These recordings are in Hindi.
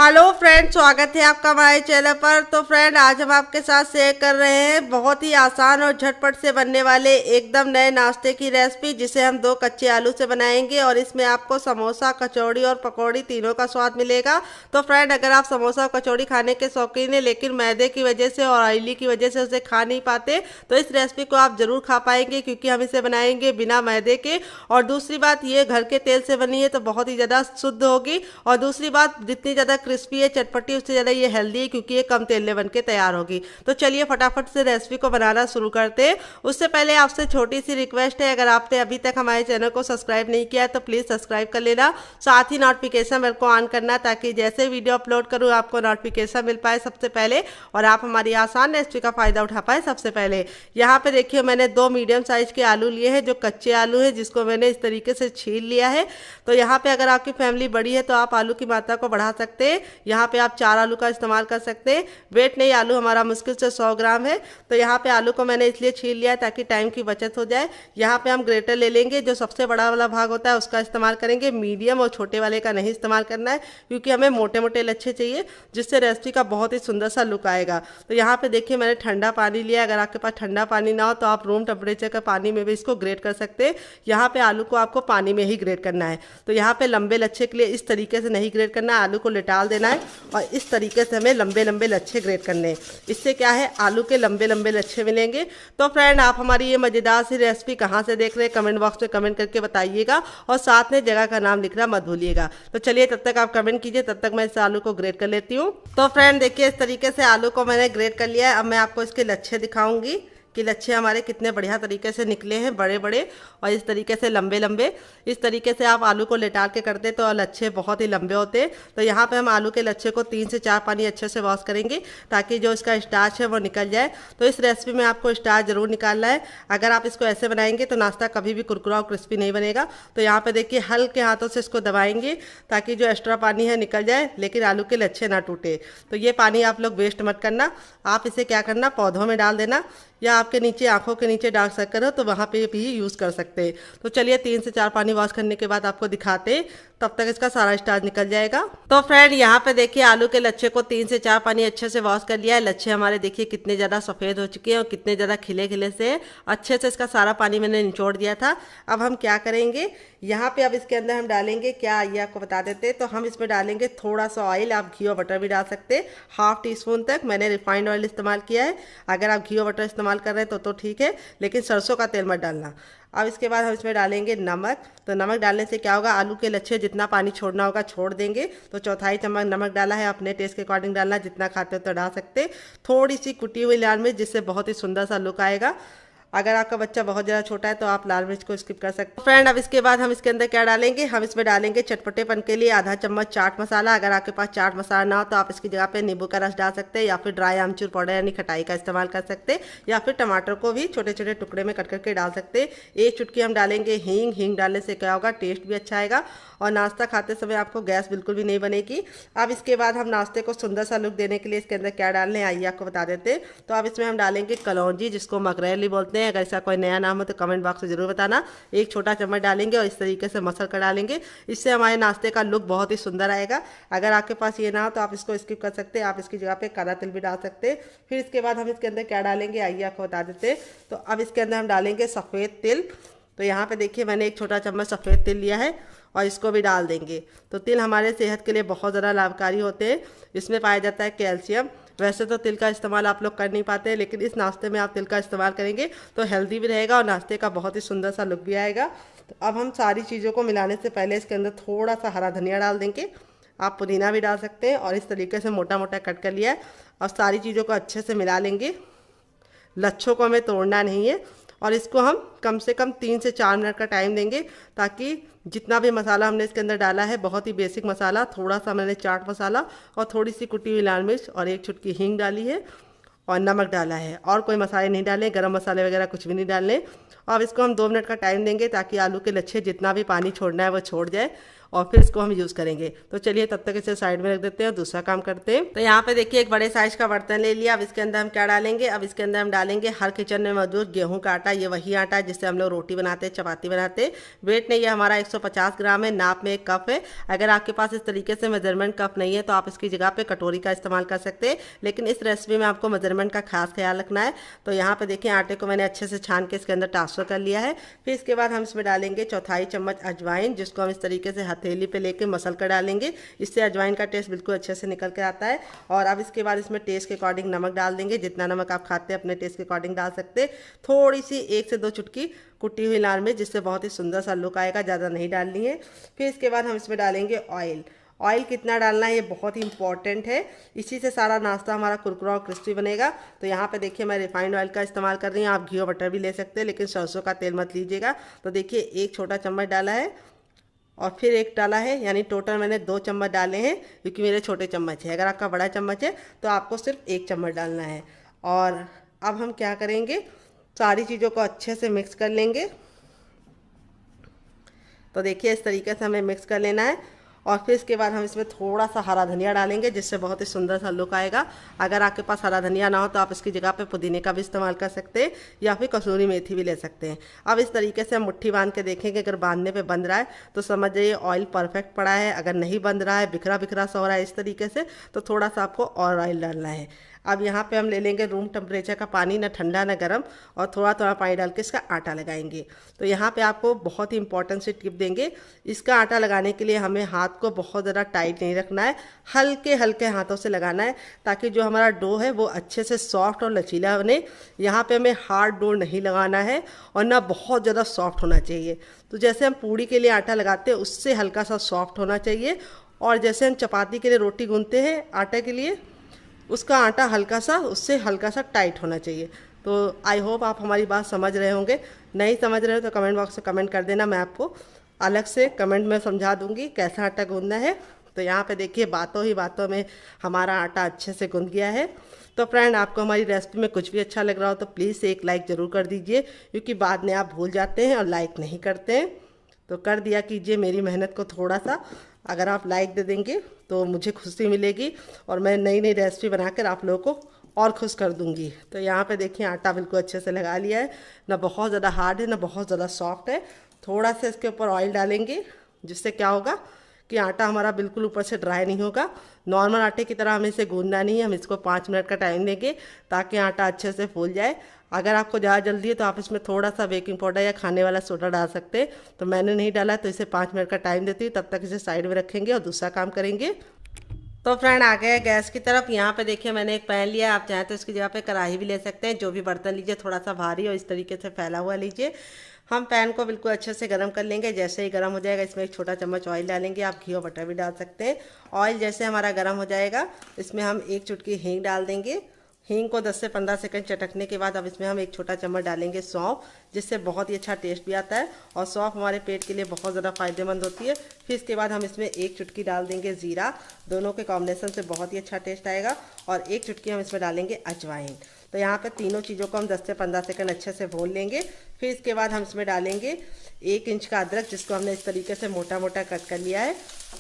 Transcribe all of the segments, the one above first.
हेलो फ्रेंड, स्वागत है आपका हमारे चैनल पर। तो फ्रेंड, आज हम आपके साथ शेयर कर रहे हैं बहुत ही आसान और झटपट से बनने वाले एकदम नए नाश्ते की रेसिपी, जिसे हम 2 कच्चे आलू से बनाएंगे और इसमें आपको समोसा, कचौड़ी और पकौड़ी तीनों का स्वाद मिलेगा। तो फ्रेंड, अगर आप समोसा और कचौड़ी खाने के शौकीन हैं लेकिन मैदे की वजह से और ऑयली की वजह से उसे खा नहीं पाते, तो इस रेसिपी को आप जरूर खा पाएंगे, क्योंकि हम इसे बनाएंगे बिना मैदे के। और दूसरी बात, ये घर के तेल से बनी है तो बहुत ही ज़्यादा शुद्ध होगी। और दूसरी बात, जितनी ज़्यादा क्रिस्पी है, चटपटी, उससे ज़्यादा ये हेल्दी है, क्योंकि ये कम तेल में बन के तैयार होगी। तो चलिए फटाफट से रेसिपी को बनाना शुरू करते हैं। उससे पहले आपसे छोटी सी रिक्वेस्ट है, अगर आपने अभी तक हमारे चैनल को सब्सक्राइब नहीं किया तो प्लीज़ सब्सक्राइब कर लेना। साथ ही नोटिफिकेशन बेल को ऑन करना, ताकि जैसे वीडियो अपलोड करूँ आपको नोटिफिकेशन मिल पाए सबसे पहले और आप हमारी आसान रेसिपी का फ़ायदा उठा पाए सबसे पहले। यहाँ पे देखिए, मैंने 2 मीडियम साइज़ के आलू लिए हैं, जो कच्चे आलू हैं, जिसको मैंने इस तरीके से छील लिया है। तो यहाँ पे अगर आपकी फैमिली बड़ी है तो आप आलू की मात्रा को बढ़ा सकते हैं। यहाँ पे आप 4 आलू का इस्तेमाल कर सकते हैं। वेट नहीं, आलू हमारा मुश्किल से 100 ग्राम है। तो यहाँ पे आलू को मैंने इसलिए छील लिया है ताकि टाइम की बचत हो जाए। यहाँ पे हम ग्रेटर ले लेंगे, जो सबसे बड़ा वाला भाग होता है उसका इस्तेमाल करेंगे। मीडियम और छोटे वाले का नहीं इस्तेमाल करना है, क्योंकि हमें मोटे मोटे लच्छे चाहिए, जिससे रेसिपी का बहुत ही सुंदर सा लुक आएगा। तो यहाँ पे देखिए, मैंने ठंडा पानी लिया। अगर आपके पास ठंडा पानी ना हो तो आप रूम टेम्परेचर का पानी में भी इसको ग्रेट कर सकते हैं। यहाँ पे आलू को आपको पानी में ही ग्रेट करना है। तो यहाँ पे लंबे लच्छे के लिए इस तरीके से नहीं ग्रेट करना है, आलू को लिटाल देना है और इस तरीके से हमें लंबे लंबे लच्छे ग्रेट करने हैं। इससे क्या है, आलू के लंबे लंबे लच्छे मिलेंगे। तो फ्रेंड, आप हमारी ये मज़ेदार सी रेसिपी कहाँ से देख रहे हैं, कमेंट बॉक्स में कमेंट करके बताइएगा और साथ में जगह का नाम लिखना मत भूलिएगा। तो चलिए, तब तक आप कमेंट कीजिए, तब तक मैं इस आलू को ग्रेट कर लेती हूँ। तो फ्रेंड देखिए, इस तरीके से आलू को मैंने ग्रेट कर लिया है। अब मैं आपको इसके लच्छे दिखाऊंगी कि लच्छे हमारे कितने बढ़िया तरीके से निकले हैं, बड़े बड़े और इस तरीके से लंबे लंबे। इस तरीके से आप आलू को लेटाल के करते तो लच्छे बहुत ही लंबे होते। तो यहाँ पे हम आलू के लच्छे को 3 से 4 पानी अच्छे से वॉश करेंगे, ताकि जो इसका स्टार्च है वो निकल जाए। तो इस रेसिपी में आपको स्टार्च जरूर निकालना है। अगर आप इसको ऐसे बनाएंगे तो नाश्ता कभी भी कुरकुरा और क्रिस्पी नहीं बनेगा। तो यहाँ पे देखिए, हल्के हाथों से इसको दबाएंगे ताकि जो एक्स्ट्रा पानी है निकल जाए, लेकिन आलू के लच्छे ना टूटे। तो ये पानी आप लोग वेस्ट मत करना। आप इसे क्या करना, पौधों में डाल देना, या आपके नीचे आंखों के नीचे डार्क सर्कल हो तो वहाँ पे भी यूज़ कर सकते हैं। तो चलिए, 3 से 4 पानी वॉश करने के बाद आपको दिखाते, तब तक इसका सारा स्टार्च निकल जाएगा। तो फ्रेंड, यहाँ पे देखिए, आलू के लच्छे को 3 से 4 पानी अच्छे से वॉश कर लिया है। लच्छे हमारे देखिए कितने ज़्यादा सफ़ेद हो चुके हैं और कितने ज़्यादा खिले खिले से अच्छे से इसका सारा पानी मैंने निचोड़ दिया था। अब हम क्या करेंगे, यहाँ पे अब इसके अंदर हम डालेंगे क्या, ये आपको बता देते। तो हम इसमें डालेंगे थोड़ा सा ऑयल, आप घी और बटर भी डाल सकते हैं, ½ टीस्पून तक। मैंने रिफाइंड ऑयल इस्तेमाल किया है। अगर आप घी और बटर इस्तेमाल कर रहे हैं तो ठीक है, लेकिन सरसों का तेल मत डालना। अब इसके बाद हम इसमें डालेंगे नमक। तो नमक डालने से क्या होगा, आलू के लच्छे जितना पानी छोड़ना होगा छोड़ देंगे। तो 1/4 चम्मच नमक डाला है, अपने टेस्ट के अकॉर्डिंग डालना, जितना खाते हो तो डाल सकते। थोड़ी सी कुटी हुई लाल मिर्च, जिससे बहुत ही सुंदर सा लुक आएगा। अगर आपका बच्चा बहुत ज़्यादा छोटा है तो आप लाल मिर्च को स्किप कर सकते हैं। फ्रेंड, अब इसके बाद हम इसके अंदर क्या डालेंगे, हम इसमें डालेंगे चटपटेपन के लिए ½ चम्मच चाट मसाला। अगर आपके पास चाट मसाला ना हो तो आप इसकी जगह पे नींबू का रस डाल सकते हैं, या फिर ड्राई आमचूर पाउडर यानी खटाई का इस्तेमाल कर सकते हैं, या फिर टमाटर को भी छोटे छोटे टुकड़े में कट करके डाल सकते हैं। 1 चुटकी हम डालेंगे हींग। हींग डालने से क्या होगा, टेस्ट भी अच्छा आएगा और नाश्ता खाते समय आपको गैस बिल्कुल भी नहीं बनेगी। अब इसके बाद हम नाश्ते को सुंदर सा लुक देने के लिए इसके अंदर क्या डालने हैं, आइए आपको बता देते हैं। तो अब इसमें हम डालेंगे कलौंजी, जिसको मगरैली बोलते हैं। अगर इसका कोई नया नाम हो तो कमेंट बॉक्स में जरूर बताना। 1 छोटा चम्मच डालेंगे और इस तरीके से मसल कर डालेंगे। इससे हमारे नाश्ते का लुक बहुत ही सुंदर आएगा। अगर आपके पास ये ना हो तो आप इसको स्किप कर सकते हैं, आप इसकी जगह पे काला तिल भी डाल सकते हैं। फिर इसके बाद हम इसके अंदर क्या डालेंगे, आइए आपको बता देते हैं। तो अब इसके अंदर हम डालेंगे सफ़ेद तिल। तो यहाँ पे देखिए, मैंने 1 छोटा चम्मच सफ़ेद तिल लिया है और इसको भी डाल देंगे। तो तिल हमारे सेहत के लिए बहुत ज़्यादा लाभकारी होते हैं। इसमें पाया जाता है कैल्शियम। वैसे तो तिल का इस्तेमाल आप लोग कर नहीं पाते, लेकिन इस नाश्ते में आप तिल का इस्तेमाल करेंगे तो हेल्दी भी रहेगा और नाश्ते का बहुत ही सुंदर सा लुक भी आएगा। तो अब हम सारी चीज़ों को मिलाने से पहले इसके अंदर थोड़ा सा हरा धनिया डाल देंगे। आप पुदीना भी डाल सकते हैं और इस तरीके से मोटा मोटा कट कर लिया है और सारी चीज़ों को अच्छे से मिला लेंगे। लच्छों को हमें तोड़ना नहीं है और इसको हम कम से कम 3 से 4 मिनट का टाइम देंगे, ताकि जितना भी मसाला हमने इसके अंदर डाला है, बहुत ही बेसिक मसाला, थोड़ा सा मैंने चाट मसाला और थोड़ी सी कुटी हुई लाल मिर्च और 1 चुटकी हींग डाली है और नमक डाला है, और कोई मसाले नहीं डाले, गरम मसाले वगैरह कुछ भी नहीं डालने। अब इसको हम 2 मिनट का टाइम देंगे, ताकि आलू के लच्छे जितना भी पानी छोड़ना है वो छोड़ जाए और फिर इसको हम यूज़ करेंगे। तो चलिए तब तक इसे साइड में रख देते हैं, दूसरा काम करते हैं। तो यहाँ पे देखिए एक बड़े साइज का बर्तन ले लिया। अब इसके अंदर हम क्या डालेंगे, अब इसके अंदर हम डालेंगे हर किचन में मौजूद गेहूं का आटा। ये वही आटा है जिससे हम लोग रोटी बनाते हैं, चपाती बनाते हैं। वेट नहीं है हमारा 150 ग्राम है, नाप में एक कप है। अगर आपके पास इस तरीके से मेजरमेंट कप नहीं है तो आप इसकी जगह पे कटोरी का इस्तेमाल कर सकते हैं, लेकिन इस रेसिपी में आपको मेजरमेंट का खास ख्याल रखना है। तो यहाँ पे देखिए आटे को मैंने अच्छे से छान के इसके अंदर ट्रांसफर कर लिया है। फिर इसके बाद हम इसमें डालेंगे चौथाई चम्मच अजवाइन, जिसको हम इस तरीके से हथेली पे लेके मसल कर डालेंगे। इससे अजवाइन का टेस्ट बिल्कुल अच्छे से निकल कर आता है। और अब इसके बाद इसमें टेस्ट के अकॉर्डिंग नमक डाल देंगे। जितना नमक आप खाते हैं अपने टेस्ट के अकॉर्डिंग डाल सकते हैं। थोड़ी सी 1 से 2 चुटकी कुटी हुई लाल मिर्च, जिससे बहुत ही सुंदर सा लुक आएगा, ज़्यादा नहीं डालनी है। फिर इसके बाद हम इसमें डालेंगे ऑयल। ऑयल कितना डालना है ये बहुत ही इंपॉर्टेंट है, इसी से सारा नाश्ता हमारा कुरकुरा और क्रिस्पी बनेगा। तो यहाँ पे देखिए मैं रिफाइंड ऑयल का इस्तेमाल कर रही हूँ, आप घी और बटर भी ले सकते हैं, लेकिन सरसों का तेल मत लीजिएगा। तो देखिए 1 छोटा चम्मच डाला है और फिर 1 डाला है, यानी टोटल मैंने 2 चम्मच डाले हैं, क्योंकि मेरे छोटे चम्मच है। अगर आपका बड़ा चम्मच है तो आपको सिर्फ 1 चम्मच डालना है। और अब हम क्या करेंगे, सारी चीज़ों को अच्छे से मिक्स कर लेंगे। तो देखिए इस तरीके से हमें मिक्स कर लेना है। और फिर इसके बाद हम इसमें थोड़ा सा हरा धनिया डालेंगे, जिससे बहुत ही सुंदर सा लुक आएगा। अगर आपके पास हरा धनिया ना हो तो आप इसकी जगह पे पुदीने का भी इस्तेमाल कर सकते हैं, या फिर कसूरी मेथी भी ले सकते हैं। अब इस तरीके से हम मुट्ठी बांध के देखेंगे, अगर बांधने पे बंध रहा है तो समझ जाइए ऑयल परफेक्ट पड़ा है। अगर नहीं बंध रहा है, बिखरा बिखरा सा हो रहा है इस तरीके से, तो थोड़ा सा आपको और ऑयल डालना है। अब यहाँ पे हम ले लेंगे रूम टेम्परेचर का पानी, ना ठंडा ना गर्म, और थोड़ा थोड़ा पानी डाल के इसका आटा लगाएंगे। तो यहाँ पे आपको बहुत ही इंपॉर्टेंट सी टिप देंगे। इसका आटा लगाने के लिए हमें हाथ को बहुत ज़्यादा टाइट नहीं रखना है, हल्के हल्के हाथों से लगाना है, ताकि जो हमारा डो है वो अच्छे से सॉफ्ट और लचीला बने। यहाँ पे हमें हार्ड डो नहीं लगाना है और ना बहुत ज़्यादा सॉफ्ट होना चाहिए। तो जैसे हम पूड़ी के लिए आटा लगाते हैं उससे हल्का सा सॉफ्ट होना चाहिए, और जैसे हम चपाती के लिए रोटी गूंथते हैं आटे के लिए, उसका आटा हल्का सा, उससे हल्का सा टाइट होना चाहिए। तो आई होप आप हमारी बात समझ रहे होंगे। नहीं समझ रहे हो तो कमेंट बॉक्स में कमेंट कर देना, मैं आपको अलग से कमेंट में समझा दूंगी कैसा आटा गूंदना है। तो यहाँ पे देखिए बातों ही बातों में हमारा आटा अच्छे से गूंद गया है। तो फ्रेंड आपको हमारी रेसिपी में कुछ भी अच्छा लग रहा हो तो प्लीज़ एक लाइक ज़रूर कर दीजिए, क्योंकि बाद में आप भूल जाते हैं और लाइक नहीं करते हैं। तो कर दिया कीजिए मेरी मेहनत को थोड़ा सा। अगर आप लाइक दे देंगे तो मुझे खुशी मिलेगी, और मैं नई नई रेसिपी बनाकर आप लोगों को और खुश कर दूंगी। तो यहाँ पे देखिए आटा बिल्कुल अच्छे से लगा लिया है, ना बहुत ज़्यादा हार्ड है ना बहुत ज़्यादा सॉफ्ट है। थोड़ा सा इसके ऊपर ऑयल डालेंगे, जिससे क्या होगा कि आटा हमारा बिल्कुल ऊपर से ड्राई नहीं होगा। नॉर्मल आटे की तरह हमें इसे गूंदना नहीं है, हम इसको 5 मिनट का टाइम देंगे ताकि आटा अच्छे से फूल जाए। अगर आपको ज़्यादा जल्दी है तो आप इसमें थोड़ा सा बेकिंग पाउडर या खाने वाला सोडा डाल सकते हैं। तो मैंने नहीं डाला, तो इसे 5 मिनट का टाइम देती हूँ, तब तक इसे साइड में रखेंगे और दूसरा काम करेंगे। तो फ्रेंड आ गए गैस की तरफ। यहाँ पे देखिए मैंने एक पैन लिया, आप चाहें तो इसकी जगह पे कढ़ाई भी ले सकते हैं। जो भी बर्तन लीजिए थोड़ा सा भारी और इस तरीके से फैला हुआ लीजिए। हम पैन को बिल्कुल अच्छे से गर्म कर लेंगे। जैसे ही गर्म हो जाएगा इसमें 1 छोटा चम्मच ऑयल डालेंगे, आप घी और बटर भी डाल सकते हैं। ऑयल जैसे हमारा गर्म हो जाएगा इसमें हम 1 चुटकी हींग डाल देंगे। हींग को 10 से 15 सेकंड चटकने के बाद अब इसमें हम 1 छोटा चम्मच डालेंगे सौंफ, जिससे बहुत ही अच्छा टेस्ट भी आता है, और सौंफ हमारे पेट के लिए बहुत ज़्यादा फायदेमंद होती है। फिर इसके बाद हम इसमें 1 चुटकी डाल देंगे ज़ीरा, दोनों के कॉम्बिनेशन से बहुत ही अच्छा टेस्ट आएगा, और 1 चुटकी हम इसमें डालेंगे अजवाइन। तो यहाँ पे तीनों चीज़ों को हम 10 से 15 सेकंड अच्छे से भून लेंगे। फिर इसके बाद हम इसमें डालेंगे 1 इंच का अदरक, जिसको हमने इस तरीके से मोटा मोटा कट कर लिया है,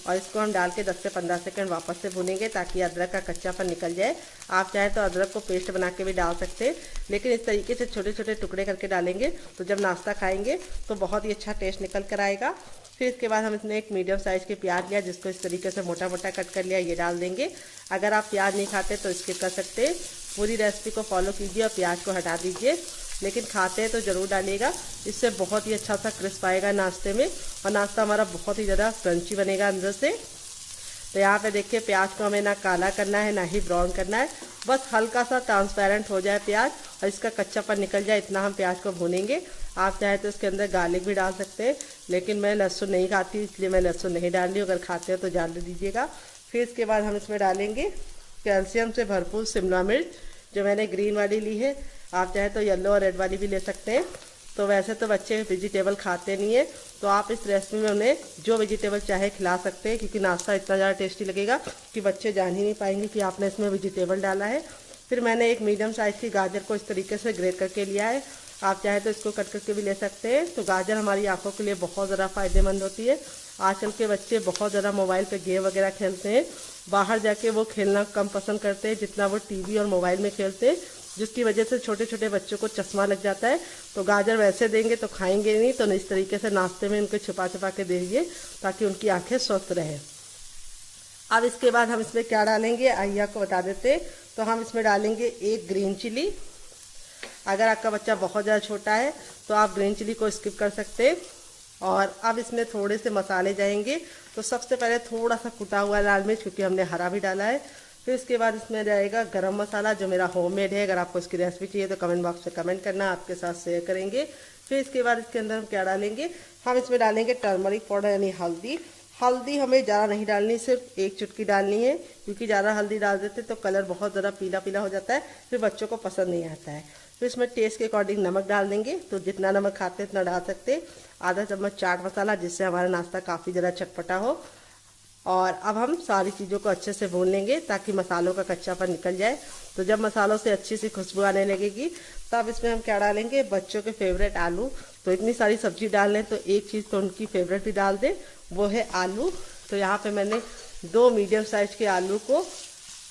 और इसको हम डाल के 10 से 15 सेकंड वापस से भूनेंगे ताकि अदरक का कच्चापन निकल जाए। आप चाहे तो अदरक को पेस्ट बना के भी डाल सकते हैं, लेकिन इस तरीके से छोटे छोटे टुकड़े करके डालेंगे तो जब नाश्ता खाएंगे तो बहुत ही अच्छा टेस्ट निकल कर आएगा। फिर इसके बाद हम इसमें एक मीडियम साइज़ की प्याज लिया, जिसको इस तरीके से मोटा मोटा कट कर लिया, ये डाल देंगे। अगर आप प्याज नहीं खाते तो स्किप कर सकते हैं। पूरी रेसिपी को फॉलो कीजिए और प्याज को हटा दीजिए, लेकिन खाते हैं तो ज़रूर डालिएगा। इससे बहुत ही अच्छा सा क्रिस्प आएगा नाश्ते में, और नाश्ता हमारा बहुत ही ज़्यादा क्रंची बनेगा अंदर से। तो यहाँ पे देखिए प्याज को हमें ना काला करना है ना ही ब्राउन करना है, बस हल्का सा ट्रांसपेरेंट हो जाए प्याज और इसका कच्चापन निकल जाए, इतना हम प्याज को भूनेंगे। आप चाहे तो इसके अंदर गार्लिक भी डाल सकते हैं, लेकिन मैं लहसुन नहीं खाती इसलिए मैं लहसुन नहीं डाल रही हूँ। अगर खाते हो तो डाल दीजिएगा। फिर इसके बाद हम इसमें डालेंगे कैल्शियम से भरपूर शिमला मिर्च, जो मैंने ग्रीन वाली ली है। आप चाहे तो येलो और रेड वाली भी ले सकते हैं। तो वैसे तो बच्चे वेजिटेबल खाते नहीं है, तो आप इस रेसिपी में उन्हें जो वेजिटेबल चाहे खिला सकते हैं, क्योंकि नाश्ता इतना ज़्यादा टेस्टी लगेगा कि बच्चे जान ही नहीं पाएंगे कि आपने इसमें वेजिटेबल डाला है। फिर मैंने एक मीडियम साइज़ की गाजर को इस तरीके से ग्रेट करके लिया है। आप चाहे तो इसको कट करके भी ले सकते हैं। तो गाजर हमारी आंखों के लिए बहुत ज़्यादा फ़ायदेमंद होती है। आजकल के बच्चे बहुत ज़्यादा मोबाइल पे गेम वगैरह खेलते हैं, बाहर जाके वो खेलना कम पसंद करते हैं जितना वो टीवी और मोबाइल में खेलते हैं, जिसकी वजह से छोटे छोटे बच्चों को चश्मा लग जाता है। तो गाजर वैसे देंगे तो खाएंगे नहीं, तो इस तरीके से नाश्ते में उनको छुपा छुपा के दीजिए ताकि उनकी आंखें स्वस्थ रहें। अब इसके बाद हम इसमें क्या डालेंगे आइए आपको बता देते। तो हम इसमें डालेंगे एक ग्रीन चिली। अगर आपका बच्चा बहुत ज़्यादा छोटा है तो आप ग्रीन चिली को स्किप कर सकते हैं। और अब इसमें थोड़े से मसाले जाएंगे। तो सबसे पहले थोड़ा सा कुटा हुआ लाल मिर्च, क्योंकि हमने हरा भी डाला है। फिर इसके बाद इसमें जाएगा गरम मसाला जो मेरा होममेड है। अगर आपको इसकी रेसिपी चाहिए तो कमेंट बॉक्स में कमेंट करना, आपके साथ शेयर करेंगे। फिर इसके बाद इसके अंदर हम क्या डालेंगे, हम इसमें डालेंगे टर्मरिक पाउडर यानी हल्दी। हल्दी हमें ज़्यादा नहीं डालनी, सिर्फ एक चुटकी डालनी है, क्योंकि ज़्यादा हल्दी डाल देते तो कलर बहुत ज़्यादा पीला पीला हो जाता है, फिर बच्चों को पसंद नहीं आता है। फिर इसमें टेस्ट के अकॉर्डिंग नमक डाल देंगे, तो जितना नमक खाते हैं उतना डाल सकते। आधा चम्मच चाट मसाला, जिससे हमारा नाश्ता काफ़ी ज़्यादा चटपटा हो। और अब हम सारी चीज़ों को अच्छे से भून लेंगे ताकि मसालों का कच्चापन निकल जाए। तो जब मसालों से अच्छी सी खुशबू आने लगेगी तब इसमें हम क्या डालेंगे, बच्चों के फेवरेट आलू। तो इतनी सारी सब्जी डाल लें तो एक चीज़ तो उनकी फेवरेट भी डाल दें, वो है आलू। तो यहाँ पे मैंने 2 मीडियम साइज़ के आलू को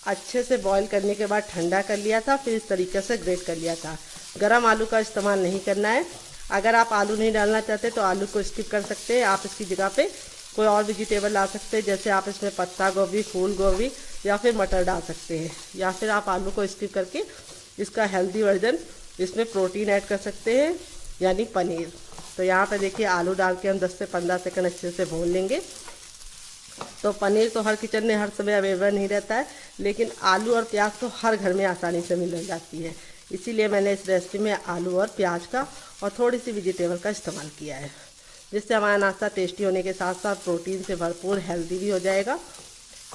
अच्छे से बॉईल करने के बाद ठंडा कर लिया था, फिर इस तरीके से ग्रेट कर लिया था। गरम आलू का इस्तेमाल नहीं करना है। अगर आप आलू नहीं डालना चाहते तो आलू को स्किप कर सकते हैं। आप इसकी जगह पे कोई और वेजिटेबल डाल सकते हैं, जैसे आप इसमें पत्ता गोभी, फूल गोभी या फिर मटर डाल सकते हैं। या फिर आप आलू को स्किप करके इसका हेल्दी वर्जन, इसमें प्रोटीन ऐड कर सकते हैं यानी पनीर। तो यहाँ पे देखिए आलू डाल के हम 10 से 15 सेकंड अच्छे से भून लेंगे। तो पनीर तो हर किचन में हर समय अवेलेबल नहीं रहता है, लेकिन आलू और प्याज तो हर घर में आसानी से मिल जाती है। इसीलिए मैंने इस रेसिपी में आलू और प्याज का और थोड़ी सी वेजिटेबल का इस्तेमाल किया है, जिससे हमारा नाश्ता टेस्टी होने के साथ साथ प्रोटीन से भरपूर हेल्दी भी हो जाएगा।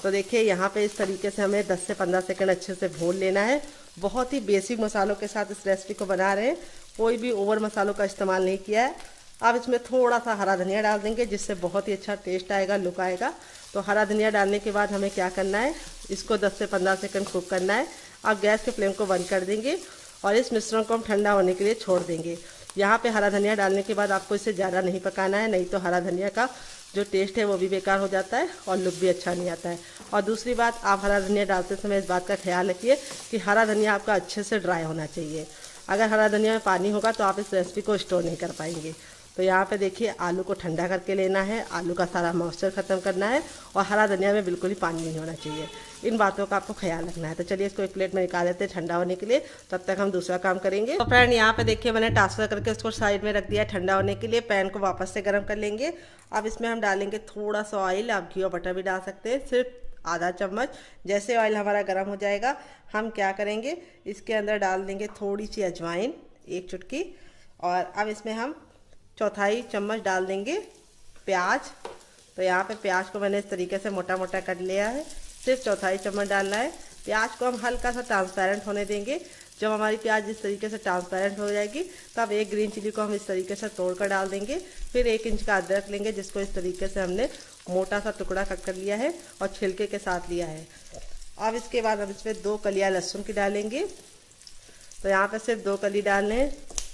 तो देखिए यहाँ पे इस तरीके से हमें 10 से 15 सेकंड अच्छे से भून लेना है। बहुत ही बेसिक मसालों के साथ इस रेसिपी को बना रहे हैं, कोई भी ओवर मसालों का इस्तेमाल नहीं किया है। अब इसमें थोड़ा सा हरा धनिया डाल देंगे, जिससे बहुत ही अच्छा टेस्ट आएगा, लुक आएगा। तो हरा धनिया डालने के बाद हमें क्या करना है, इसको 10 से 15 सेकंड कुक करना है। अब गैस के फ्लेम को बंद कर देंगे और इस मिश्रण को हम ठंडा होने के लिए छोड़ देंगे। यहाँ पे हरा धनिया डालने के बाद आपको इसे ज़्यादा नहीं पकाना है, नहीं तो हरा धनिया का जो टेस्ट है वो भी बेकार हो जाता है और लुक भी अच्छा नहीं आता है। और दूसरी बात, आप हरा धनिया डालते समय इस बात का ख्याल रखिए कि हरा धनिया आपका अच्छे से ड्राई होना चाहिए। अगर हरा धनिया में पानी होगा तो आप इस रेसिपी को स्टोर नहीं कर पाएंगे। तो यहाँ पे देखिए आलू को ठंडा करके लेना है, आलू का सारा मॉइस्चर ख़त्म करना है और हरा धनिया में बिल्कुल ही पानी नहीं होना चाहिए। इन बातों का आपको ख्याल रखना है। तो चलिए इसको एक प्लेट में निकाल देते हैं ठंडा होने के लिए, तब तक हम दूसरा काम करेंगे। तो फ्रेंड यहाँ पे देखिए मैंने ट्रांसफर करके इसको साइड में रख दिया है ठंडा होने के लिए। पैन को वापस से गर्म कर लेंगे। अब इसमें हम डालेंगे थोड़ा सा ऑयल, आप घी और बटर भी डाल सकते हैं, सिर्फ आधा चम्मच। जैसे ऑयल हमारा गर्म हो जाएगा हम क्या करेंगे, इसके अंदर डाल देंगे थोड़ी सी अजवाइन, 1 चुटकी। और अब इसमें हम 1/4 चम्मच डाल देंगे प्याज। तो यहाँ पे प्याज को मैंने इस तरीके से मोटा मोटा कट लिया है, सिर्फ 1/4 चम्मच डालना है। प्याज को हम हल्का सा ट्रांसपेरेंट होने देंगे। जब हमारी प्याज इस तरीके से ट्रांसपेरेंट हो जाएगी तब एक ग्रीन चिली को हम इस तरीके से तोड़ कर डाल देंगे। फिर 1 इंच का अदरक लेंगे, जिसको इस तरीके से हमने मोटा सा टुकड़ा कट कर लिया है और छिलके के साथ लिया है। अब इसके बाद हम इसमें 2 कलियाँ लहसुन की डालेंगे। तो यहाँ पे सिर्फ 2 कली डालने हैं,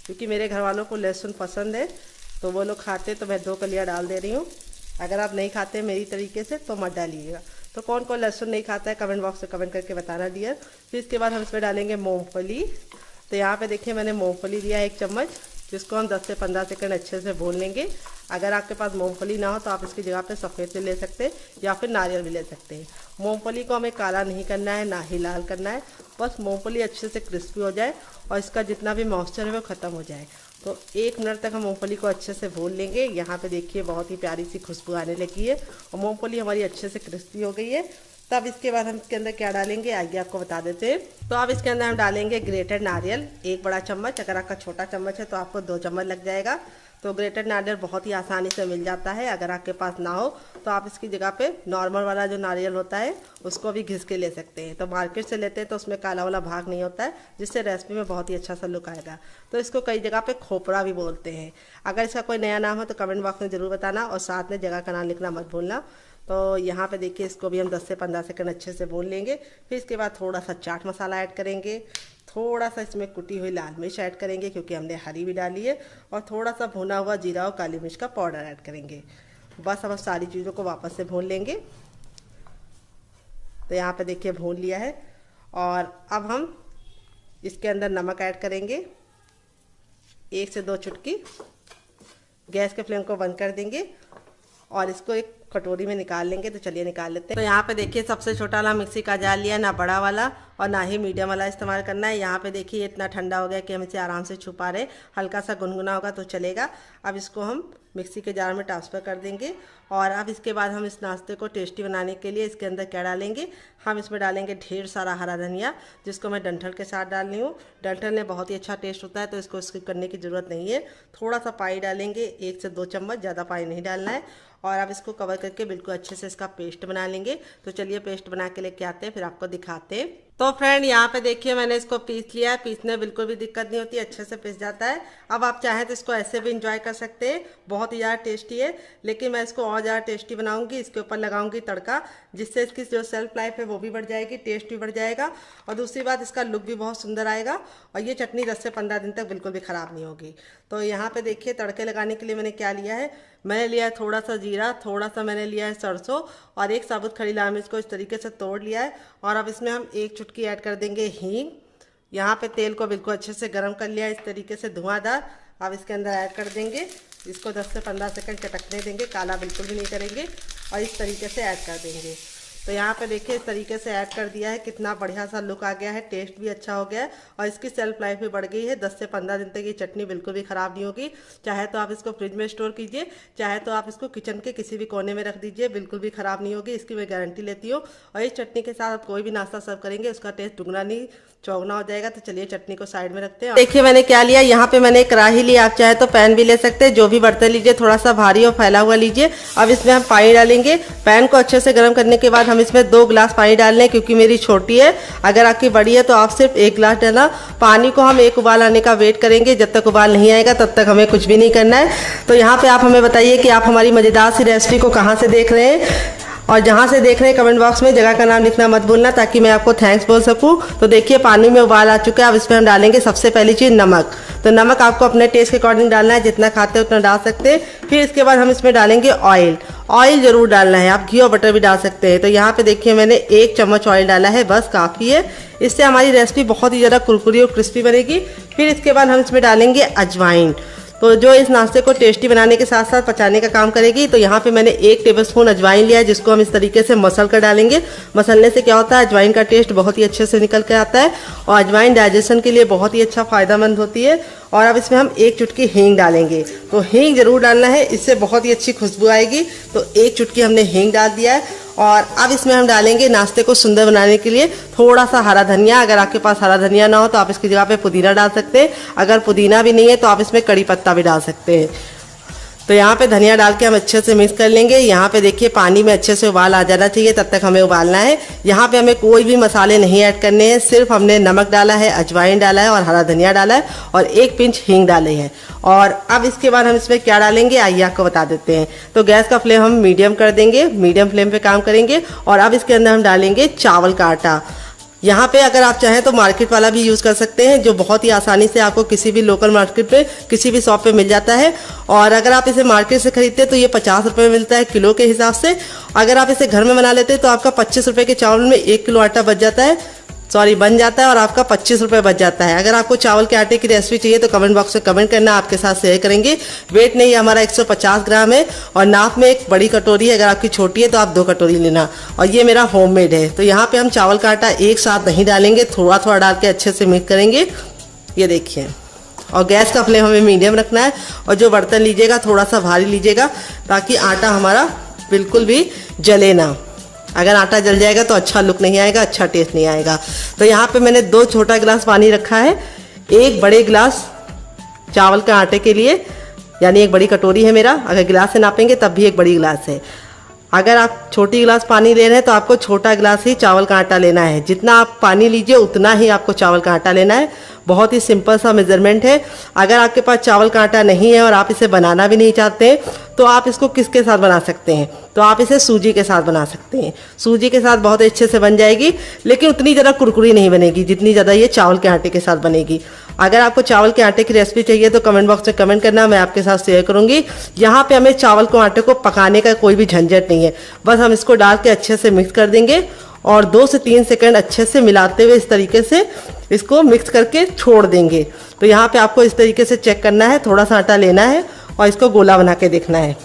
क्योंकि मेरे घर वालों को लहसुन पसंद है तो वो लोग खाते, तो मैं 2 कलियाँ डाल दे रही हूँ। अगर आप नहीं खाते मेरी तरीके से तो मत डालिएगा। तो कौन कौन लहसुन नहीं खाता है कमेंट बॉक्स में कमेंट करके बताना डियर। फिर इसके बाद हम इसमें डालेंगे मूंगफली। तो यहाँ पे देखिए मैंने मूंगफली दिया है 1 चम्मच, जिसको हम 10 से 15 सेकंड अच्छे से भून लेंगे। अगर आपके पास मूंगफली ना हो तो आप इसकी जगह पे सफ़ेद तिल ले सकते हैं या फिर नारियल भी ले सकते हैं। मूंगफली को हमें काला नहीं करना है, ना ही लाल करना है, बस मूंगफली अच्छे से क्रिस्पी हो जाए और इसका जितना भी मॉइस्चर है वो ख़त्म हो जाए। तो 1 मिनट तक हम मूंगफली को अच्छे से भून लेंगे। यहाँ पे देखिए बहुत ही प्यारी सी खुशबू आने लगी है और मूंगफली हमारी अच्छे से क्रिस्पी हो गई है। तब इसके बाद हम इसके अंदर क्या डालेंगे आइए आपको बता देते हैं। तो अब इसके अंदर हम डालेंगे ग्रेटेड नारियल, 1 बड़ा चम्मच। अगर आपका छोटा चम्मच है तो आपको 2 चम्मच लग जाएगा। तो ग्रेटेड नारियल बहुत ही आसानी से मिल जाता है। अगर आपके पास ना हो तो आप इसकी जगह पे नॉर्मल वाला जो नारियल होता है उसको भी घिस के ले सकते हैं। तो मार्केट से लेते हैं तो उसमें काला वाला भाग नहीं होता है, जिससे रेसिपी में बहुत ही अच्छा सा लुक आएगा। तो इसको कई जगह पे खोपड़ा भी बोलते हैं। अगर इसका कोई नया नाम हो तो कमेंट बॉक्स में ज़रूर बताना और साथ में जगह का नाम लिखना मत भूलना। तो यहाँ पे देखिए इसको भी हम 10 से 15 सेकंड अच्छे से भून लेंगे। फिर इसके बाद थोड़ा सा चाट मसाला ऐड करेंगे, थोड़ा सा इसमें कुटी हुई लाल मिर्च ऐड करेंगे क्योंकि हमने हरी भी डाली है, और थोड़ा सा भुना हुआ जीरा और काली मिर्च का पाउडर ऐड करेंगे। बस अब हम सारी चीज़ों को वापस से भून लेंगे। तो यहाँ पे देखिए भून लिया है और अब हम इसके अंदर नमक ऐड करेंगे 1 से 2 चुटकी। गैस के फ्लेम को बंद कर देंगे और इसको एक कटोरी में निकाल लेंगे। तो चलिए निकाल लेते हैं। तो यहाँ पे देखिए सबसे छोटा वाला मिक्सी का जार लिया, ना बड़ा वाला और ना ही मीडियम वाला इस्तेमाल करना है। यहाँ पे देखिए इतना ठंडा हो गया कि हम इसे आराम से छू पा रहे, हल्का सा गुनगुना होगा तो चलेगा। अब इसको हम मिक्सी के जार में ट्रांसफ़र कर देंगे और अब इसके बाद हम इस नाश्ते को टेस्टी बनाने के लिए इसके अंदर क्या डालेंगे, हम इसमें डालेंगे ढेर सारा हरा धनिया, जिसको मैं डंठल के साथ डाल रही हूँ। डंठल में बहुत ही अच्छा टेस्ट होता है तो इसको स्किप करने की ज़रूरत नहीं है। थोड़ा सा पानी डालेंगे, 1 से 2 चम्मच, ज़्यादा पानी नहीं डालना है। और अब इसको कवर करके बिल्कुल अच्छे से इसका पेस्ट बना लेंगे। तो चलिए पेस्ट बना के लेके आते हैं, फिर आपको दिखाते हैं। तो फ्रेंड यहाँ पे देखिए मैंने इसको पीस लिया है। पीसने में बिल्कुल भी दिक्कत नहीं होती, अच्छे से पीस जाता है। अब आप चाहें तो इसको ऐसे भी इंजॉय कर सकते हैं, बहुत ही ज़्यादा टेस्टी है। लेकिन मैं इसको और ज़्यादा टेस्टी बनाऊंगी, इसके ऊपर लगाऊंगी तड़का, जिससे इसकी जो सेल्फ लाइफ है वो भी बढ़ जाएगी, टेस्ट भी बढ़ जाएगा और दूसरी बात इसका लुक भी बहुत सुंदर आएगा। और ये चटनी 10 से 15 दिन तक बिल्कुल भी ख़राब नहीं होगी। तो यहाँ पे देखिए तड़के लगाने के लिए मैंने क्या लिया है, मैंने लिया है थोड़ा सा जीरा, थोड़ा सा मैंने लिया है सरसों और एक साबुत खड़ी लाल मिर्च को इस तरीके से तोड़ लिया है। और अब इसमें हम 1 चुटकी ऐड कर देंगे हींग। यहाँ पे तेल को बिल्कुल अच्छे से गर्म कर लिया है इस तरीके से धुआंधार। अब इसके अंदर ऐड कर देंगे, इसको 10 से 15 सेकंड चटकने देंगे, काला बिल्कुल भी नहीं करेंगे और इस तरीके से ऐड कर देंगे। तो यहाँ पे देखिए इस तरीके से ऐड कर दिया है, कितना बढ़िया सा लुक आ गया है, टेस्ट भी अच्छा हो गया है और इसकी सेल्फ लाइफ भी बढ़ गई है। 10 से 15 दिन तक ये चटनी बिल्कुल भी ख़राब नहीं होगी। चाहे तो आप इसको फ्रिज में स्टोर कीजिए, चाहे तो आप इसको किचन के किसी भी कोने में रख दीजिए, बिल्कुल भी ख़राब नहीं होगी, इसकी मैं गारंटी लेती हूँ। और इस चटनी के साथ आप कोई भी नाश्ता सर्व करेंगे उसका टेस्ट दुगना नहीं चौगुना हो जाएगा। तो चलिए चटनी को साइड में रखते हैं। देखिए मैंने क्या लिया, यहाँ पे मैंने कढ़ाई ली, आप चाहे तो पैन भी ले सकते हैं, जो भी बर्तन लीजिए थोड़ा सा भारी और फैला हुआ लीजिए। अब इसमें हम पानी डालेंगे। पैन को अच्छे से गर्म करने के बाद हम इसमें 2 गिलास पानी डाल लें, क्योंकि मेरी छोटी है, अगर आपकी बड़ी है तो आप सिर्फ 1 गिलास डालना। पानी को हम 1 उबाल आने का वेट करेंगे, जब तक उबाल नहीं आएगा तब तक हमें कुछ भी नहीं करना है। तो यहाँ पे आप हमें बताइए कि आप हमारी मज़ेदार सी रेसिपी को कहाँ से देख रहे हैं और जहाँ से देख रहे हैं कमेंट बॉक्स में जगह का नाम लिखना मत भूलना, ताकि मैं आपको थैंक्स बोल सकूँ। तो देखिए पानी में उबाल आ चुका है। अब इसमें हम डालेंगे सबसे पहली चीज़ नमक। तो नमक आपको अपने टेस्ट के अकॉर्डिंग डालना है, जितना खाते हैं उतना डाल सकते हैं। फिर इसके बाद हम इसमें डालेंगे ऑयल। ऑयल ज़रूर डालना है, आप घी और बटर भी डाल सकते हैं। तो यहाँ पे देखिए मैंने 1 चम्मच ऑयल डाला है, बस काफ़ी है। इससे हमारी रेसिपी बहुत ही ज़्यादा कुरकुरी और क्रिस्पी बनेगी। फिर इसके बाद हम इसमें डालेंगे अजवाइन, तो जो इस नाश्ते को टेस्टी बनाने के साथ साथ पचाने का काम करेगी। तो यहाँ पे मैंने 1 टेबलस्पून अजवाइन लिया है, जिसको हम इस तरीके से मसल कर डालेंगे। मसलने से क्या होता है, अजवाइन का टेस्ट बहुत ही अच्छे से निकल के आता है और अजवाइन डाइजेशन के लिए बहुत ही अच्छा फ़ायदेमंद होती है। और अब इसमें हम 1 चुटकी हींग डालेंगे। तो हींग ज़रूर डालना है, इससे बहुत ही अच्छी खुशबू आएगी। तो 1 चुटकी हमने हींग डाल दिया है। और अब इसमें हम डालेंगे नाश्ते को सुंदर बनाने के लिए थोड़ा सा हरा धनिया। अगर आपके पास हरा धनिया ना हो तो आप इसकी जगह पे पुदीना डाल सकते हैं। अगर पुदीना भी नहीं है तो आप इसमें कड़ी पत्ता भी डाल सकते हैं। तो यहाँ पे धनिया डाल के हम अच्छे से मिक्स कर लेंगे। यहाँ पे देखिए पानी में अच्छे से उबाल आ जाना चाहिए, तब तक हमें उबालना है। यहाँ पे हमें कोई भी मसाले नहीं ऐड करने हैं, सिर्फ हमने नमक डाला है, अजवाइन डाला है और हरा धनिया डाला है और 1 पिंच हींग डाले हैं। और अब इसके बाद हम इसमें क्या डालेंगे आइए आपको बता देते हैं। तो गैस का फ्लेम हम मीडियम कर देंगे, मीडियम फ्लेम पे काम करेंगे। और अब इसके अंदर हम डालेंगे चावल का आटा। यहाँ पे अगर आप चाहें तो मार्केट वाला भी यूज़ कर सकते हैं, जो बहुत ही आसानी से आपको किसी भी लोकल मार्केट पे किसी भी शॉप पे मिल जाता है। और अगर आप इसे मार्केट से खरीदते हैं तो ये 50 रुपये में मिलता है किलो के हिसाब से। अगर आप इसे घर में बना लेते हैं तो आपका 25 रुपये के चावल में 1 किलो आटा बन जाता है और आपका 25 रुपये बच जाता है। अगर आपको चावल के आटे की रेसिपी चाहिए तो कमेंट बॉक्स में कमेंट करना, आपके साथ शेयर करेंगे। वेट नहीं हमारा 150 ग्राम है और नाप में एक बड़ी कटोरी है, अगर आपकी छोटी है तो आप 2 कटोरी लेना। और ये मेरा होममेड है। तो यहाँ पे हम चावल का आटा एक साथ नहीं डालेंगे, थोड़ा थोड़ा डाल के अच्छे से मिक्स करेंगे। ये देखिए, और गैस का फ्लेम हमें मीडियम रखना है। और जो बर्तन लीजिएगा थोड़ा सा भारी लीजिएगा, ताकि आटा हमारा बिल्कुल भी जले ना। अगर आटा जल जाएगा तो अच्छा लुक नहीं आएगा, अच्छा टेस्ट नहीं आएगा। तो यहाँ पे मैंने 2 छोटा गिलास पानी रखा है, 1 बड़े गिलास चावल के आटे के लिए, यानी 1 बड़ी कटोरी है मेरा। अगर गिलास से नापेंगे तब भी 1 बड़ी गिलास है। अगर आप छोटी गिलास पानी ले रहे हैं तो आपको छोटा गिलास ही चावल का आटा लेना है। जितना आप पानी लीजिए उतना ही आपको चावल का आटा लेना है। बहुत ही सिंपल सा मेजरमेंट है। अगर आपके पास चावल का आटा नहीं है और आप इसे बनाना भी नहीं चाहते तो आप इसको किसके साथ बना सकते हैं, तो आप इसे सूजी के साथ बना सकते हैं। सूजी के साथ बहुत अच्छे से बन जाएगी, लेकिन उतनी ज़्यादा कुरकुरी नहीं बनेगी जितनी ज़्यादा ये चावल के आटे के साथ बनेगी। अगर आपको चावल के आटे की रेसिपी चाहिए तो कमेंट बॉक्स में कमेंट करना, मैं आपके साथ शेयर करूंगी। यहाँ पे हमें चावल को आटे को पकाने का कोई भी झंझट नहीं है, बस हम इसको डाल के अच्छे से मिक्स कर देंगे और 2 से 3 सेकंड अच्छे से मिलाते हुए इस तरीके से इसको मिक्स करके छोड़ देंगे। तो यहाँ पे आपको इस तरीके से चेक करना है, थोड़ा सा आटा लेना है और इसको गोला बना के देखना है।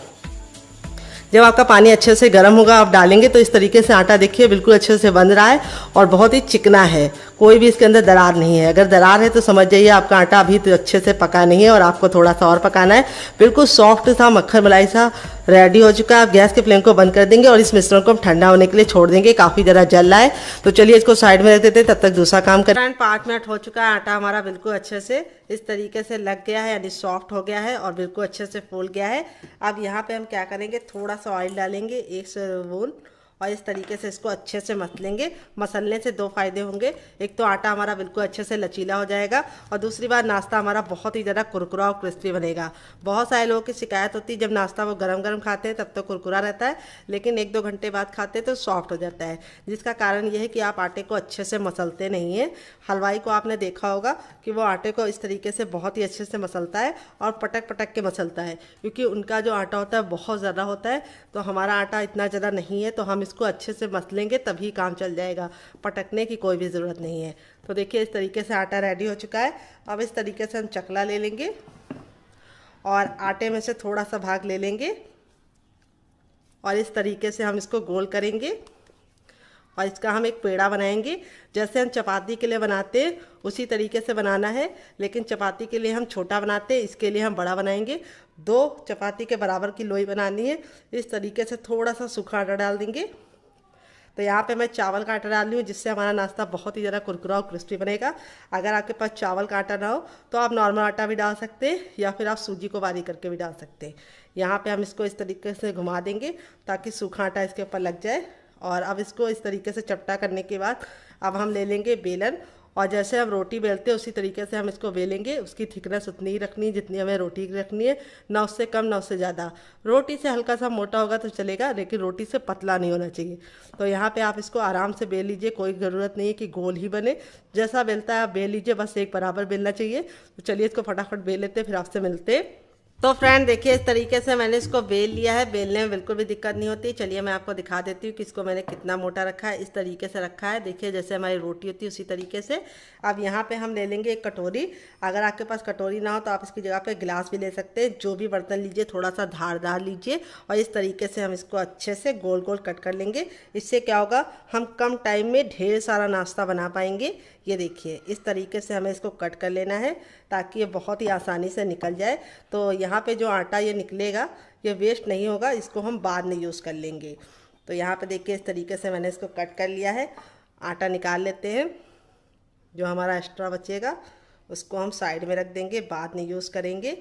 जब आपका पानी अच्छे से गर्म होगा आप डालेंगे तो इस तरीके से आटा देखिए बिल्कुल अच्छे से बन रहा है और बहुत ही चिकना है, कोई भी इसके अंदर दरार नहीं है। अगर दरार है तो समझ जाइए आपका आटा अभी तो अच्छे से पका नहीं है और आपको थोड़ा सा और पकाना है। बिल्कुल सॉफ्ट सा मक्खन मलाई सा रेडी हो चुका है। आप गैस के फ्लेम को बंद कर देंगे और इस मिश्रण को हम ठंडा होने के लिए छोड़ देंगे, काफ़ी ज़रा जल रहा है। तो चलिए इसको साइड में रख देते हैं, तब तक दूसरा काम करें। 5 मिनट हो चुका है, आटा हमारा बिल्कुल अच्छे से इस तरीके से लग गया है, यानी सॉफ्ट हो गया है और बिल्कुल अच्छे से फूल गया है। अब यहाँ पे हम क्या करेंगे, थोड़ा सा ऑयल डालेंगे 1 स्पून और इस तरीके से इसको अच्छे से मसलेंगे। मसलने से 2 फायदे होंगे, एक तो आटा हमारा बिल्कुल अच्छे से लचीला हो जाएगा और दूसरी बार नाश्ता हमारा बहुत ही ज़्यादा कुरकुरा और क्रिस्पी बनेगा। बहुत सारे लोगों की शिकायत होती है जब नाश्ता वो गरम गरम खाते हैं तब तो कुरकुरा रहता है, लेकिन 1-2 घंटे बाद खाते हैं तो सॉफ्ट हो जाता है, जिसका कारण ये है कि आप आटे को अच्छे से मसलते नहीं हैं। हलवाई को आपने देखा होगा कि वो आटे को इस तरीके से बहुत ही अच्छे से मसलता है और पटक पटक के मसलता है, क्योंकि उनका जो आटा होता है बहुत ज़्यादा होता है। तो हमारा आटा इतना ज़्यादा नहीं है, तो हम इसको अच्छे से मसलेंगे तभी काम चल जाएगा, पटकने की कोई भी ज़रूरत नहीं है। तो देखिए इस तरीके से आटा रेडी हो चुका है। अब इस तरीके से हम चकला ले लेंगे और आटे में से थोड़ा सा भाग ले लेंगे और इस तरीके से हम इसको गोल करेंगे और इसका हम एक पेड़ा बनाएंगे। जैसे हम चपाती के लिए बनाते हैं उसी तरीके से बनाना है, लेकिन चपाती के लिए हम छोटा बनाते हैं, इसके लिए हम बड़ा बनाएंगे। 2 चपाती के बराबर की लोई बनानी है। इस तरीके से थोड़ा सा सूखा आटा डाल देंगे। तो यहाँ पे मैं चावल का आटा डाल रही हूँ, जिससे हमारा नाश्ता बहुत ही ज़्यादा कुरकुरा और क्रिस्पी बनेगा। अगर आपके पास चावल का आटा ना हो तो आप नॉर्मल आटा भी डाल सकते हैं या फिर आप सूजी को बारीक करके भी डाल सकते हैं। यहाँ पे हम इसको इस तरीके से घुमा देंगे ताकि सूखा आटा इसके ऊपर लग जाए। और अब इसको इस तरीके से चपटा करने के बाद अब हम ले लेंगे बेलन और जैसे हम रोटी बेलते हैं उसी तरीके से हम इसको बेलेंगे। उसकी थिकनेस उतनी ही रखनी जितनी हमें रोटी की रखनी है, ना उससे कम ना उससे ज़्यादा। रोटी से हल्का सा मोटा होगा तो चलेगा, लेकिन रोटी से पतला नहीं होना चाहिए। तो यहाँ पे आप इसको आराम से बेल लीजिए, कोई ज़रूरत नहीं है कि गोल ही बने। जैसा बेलता है आप बेल लीजिए, बस एक बराबर बेलना चाहिए। तो चलिए इसको फटाफट बेल लेते हैं, फिर आपसे मिलते हैं। तो फ्रेंड देखिए इस तरीके से मैंने इसको बेल लिया है, बेलने में बिल्कुल भी दिक्कत नहीं होती। चलिए मैं आपको दिखा देती हूँ कि इसको मैंने कितना मोटा रखा है। इस तरीके से रखा है, देखिए जैसे हमारी रोटी होती है उसी तरीके से। अब यहाँ पे हम ले लेंगे एक कटोरी। अगर आपके पास कटोरी ना हो तो आप इसकी जगह पे गिलास भी ले सकते हैं। जो भी बर्तन लीजिए थोड़ा सा धारदार लीजिए और इस तरीके से हम इसको अच्छे से गोल गोल कट कर लेंगे। इससे क्या होगा, हम कम टाइम में ढेर सारा नाश्ता बना पाएंगे। ये देखिए इस तरीके से हमें इसको कट कर लेना है ताकि ये बहुत ही आसानी से निकल जाए। तो यहाँ पे जो आटा ये निकलेगा ये वेस्ट नहीं होगा, इसको हम बाद में यूज़ कर लेंगे। तो यहाँ पे देखिए इस तरीके से मैंने इसको कट कर लिया है। आटा निकाल लेते हैं, जो हमारा एक्स्ट्रा बचेगा उसको हम साइड में रख देंगे, बाद में यूज़ करेंगे।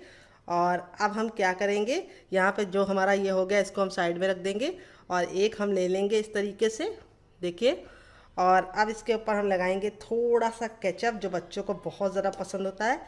और अब हम क्या करेंगे, यहाँ पे जो हमारा ये हो गया इसको हम साइड में रख देंगे और एक हम ले लेंगे इस तरीके से, देखिए। और अब इसके ऊपर हम लगाएंगे थोड़ा सा केचप, जो बच्चों को बहुत ज़्यादा पसंद होता है।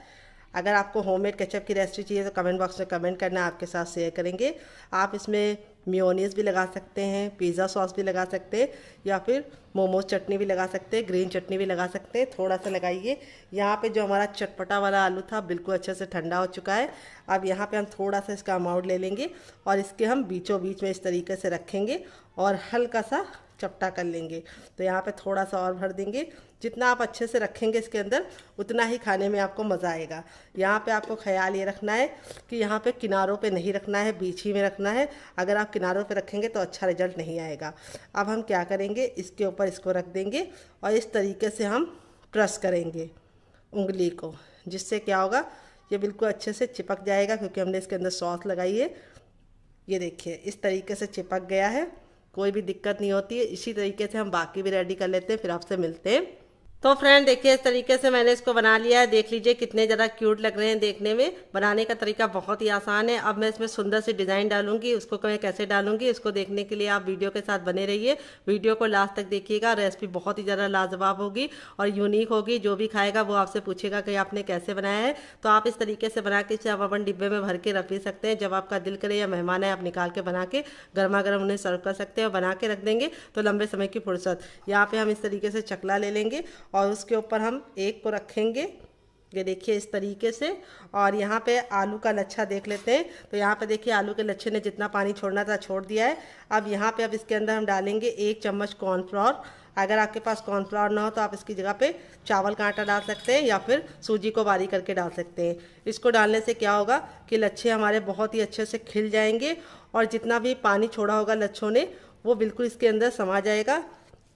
अगर आपको होममेड केचप की रेसिपी चाहिए तो कमेंट बॉक्स में कमेंट करना, आपके साथ शेयर करेंगे। आप इसमें मेयोनीज़ भी लगा सकते हैं, पिज़्ज़ा सॉस भी लगा सकते हैं या फिर मोमोज चटनी भी लगा सकते हैं, ग्रीन चटनी भी लगा सकते हैं। थोड़ा सा लगाइए। यहाँ पे जो हमारा चटपटा वाला आलू था बिल्कुल अच्छे से ठंडा हो चुका है। अब यहाँ पे हम थोड़ा सा इसका अमाउंट ले लेंगे और इसके हम बीचों बीच में इस तरीके से रखेंगे और हल्का सा चपटा कर लेंगे। तो यहाँ पे थोड़ा सा और भर देंगे। जितना आप अच्छे से रखेंगे इसके अंदर उतना ही खाने में आपको मज़ा आएगा। यहाँ पे आपको ख्याल ये रखना है कि यहाँ पे किनारों पे नहीं रखना है, बीच ही में रखना है। अगर आप किनारों पे रखेंगे तो अच्छा रिजल्ट नहीं आएगा। अब हम क्या करेंगे, इसके ऊपर इसको रख देंगे और इस तरीके से हम प्रेस करेंगे उंगली को, जिससे क्या होगा ये बिल्कुल अच्छे से चिपक जाएगा, क्योंकि हमने इसके अंदर सॉस लगाई है। ये देखिए इस तरीके से चिपक गया है, कोई भी दिक्कत नहीं होती है। इसी तरीके से हम बाकी भी रेडी कर लेते हैं, फिर आपसे मिलते हैं। तो फ्रेंड देखिए इस तरीके से मैंने इसको बना लिया है। देख लीजिए कितने ज़्यादा क्यूट लग रहे हैं देखने में। बनाने का तरीका बहुत ही आसान है। अब मैं इसमें सुंदर सी डिज़ाइन डालूंगी, उसको मैं कैसे डालूंगी इसको देखने के लिए आप वीडियो के साथ बने रहिए। वीडियो को लास्ट तक देखिएगा। रेसिपी बहुत ही ज़्यादा लाजवाब होगी और यूनिक होगी। जो भी खाएगा वो आपसे पूछेगा कि आपने कैसे बनाया है। तो आप इस तरीके से बना के इसे आप अपन डिब्बे में भर के रख भी सकते हैं। जब आपका दिल करे या मेहमान है आप निकाल के बना के गर्मा गर्म उन्हें सर्व कर सकते हैं और बना के रख देंगे तो लंबे समय की फुर्सत। यहाँ पर हम इस तरीके से चकला ले लेंगे और उसके ऊपर हम एक को रखेंगे ये देखिए इस तरीके से। और यहाँ पे आलू का लच्छा देख लेते हैं। तो यहाँ पे देखिए आलू के लच्छे ने जितना पानी छोड़ना था छोड़ दिया है। अब यहाँ पे इसके अंदर हम डालेंगे 1 चम्मच कॉर्नफ्लोर। अगर आपके पास कॉर्नफ्लोर ना हो तो आप इसकी जगह पे चावल का आटा डाल सकते हैं या फिर सूजी को बारीक करके डाल सकते हैं। इसको डालने से क्या होगा कि लच्छे हमारे बहुत ही अच्छे से खिल जाएंगे और जितना भी पानी छोड़ा होगा लच्छों ने वो बिल्कुल इसके अंदर समा जाएगा,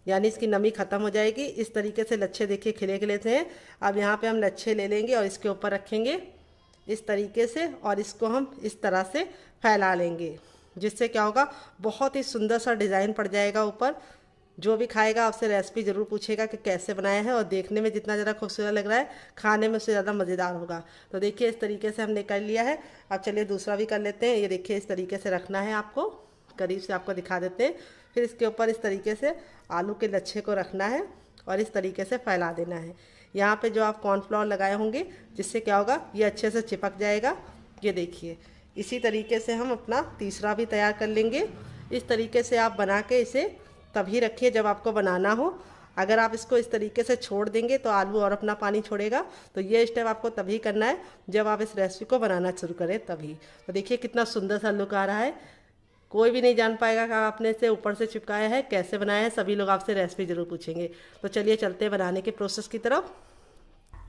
यानी इसकी नमी ख़त्म हो जाएगी। इस तरीके से लच्छे देखिए खिले खिले थे। अब यहाँ पे हम लच्छे ले लेंगे और इसके ऊपर रखेंगे इस तरीके से और इसको हम इस तरह से फैला लेंगे, जिससे क्या होगा बहुत ही सुंदर सा डिज़ाइन पड़ जाएगा ऊपर। जो भी खाएगा आपसे रेसिपी ज़रूर पूछेगा कि कैसे बनाया है, और देखने में जितना ज़्यादा खूबसूरत लग रहा है खाने में उससे ज़्यादा मज़ेदार होगा। तो देखिए इस तरीके से हमने कर लिया है। अब चलिए दूसरा भी कर लेते हैं। ये देखिए इस तरीके से रखना है आपको, करीब से आपको दिखा देते हैं। फिर इसके ऊपर इस तरीके से आलू के लच्छे को रखना है और इस तरीके से फैला देना है। यहाँ पे जो आप कॉर्नफ्लोर लगाए होंगे जिससे क्या होगा ये अच्छे से चिपक जाएगा। ये देखिए इसी तरीके से हम अपना तीसरा भी तैयार कर लेंगे। इस तरीके से आप बना के इसे तभी रखिए जब आपको बनाना हो। अगर आप इसको इस तरीके से छोड़ देंगे तो आलू और अपना पानी छोड़ेगा। तो ये स्टेप आपको तभी करना है जब आप इस रेसिपी को बनाना शुरू करें तभी। तो देखिए कितना सुंदर सा लुक आ रहा है। कोई भी नहीं जान पाएगा कि आपने इसे ऊपर से चिपकाया है, कैसे बनाया है। सभी लोग आपसे रेसिपी जरूर पूछेंगे। तो चलिए चलते हैं बनाने के प्रोसेस की तरफ।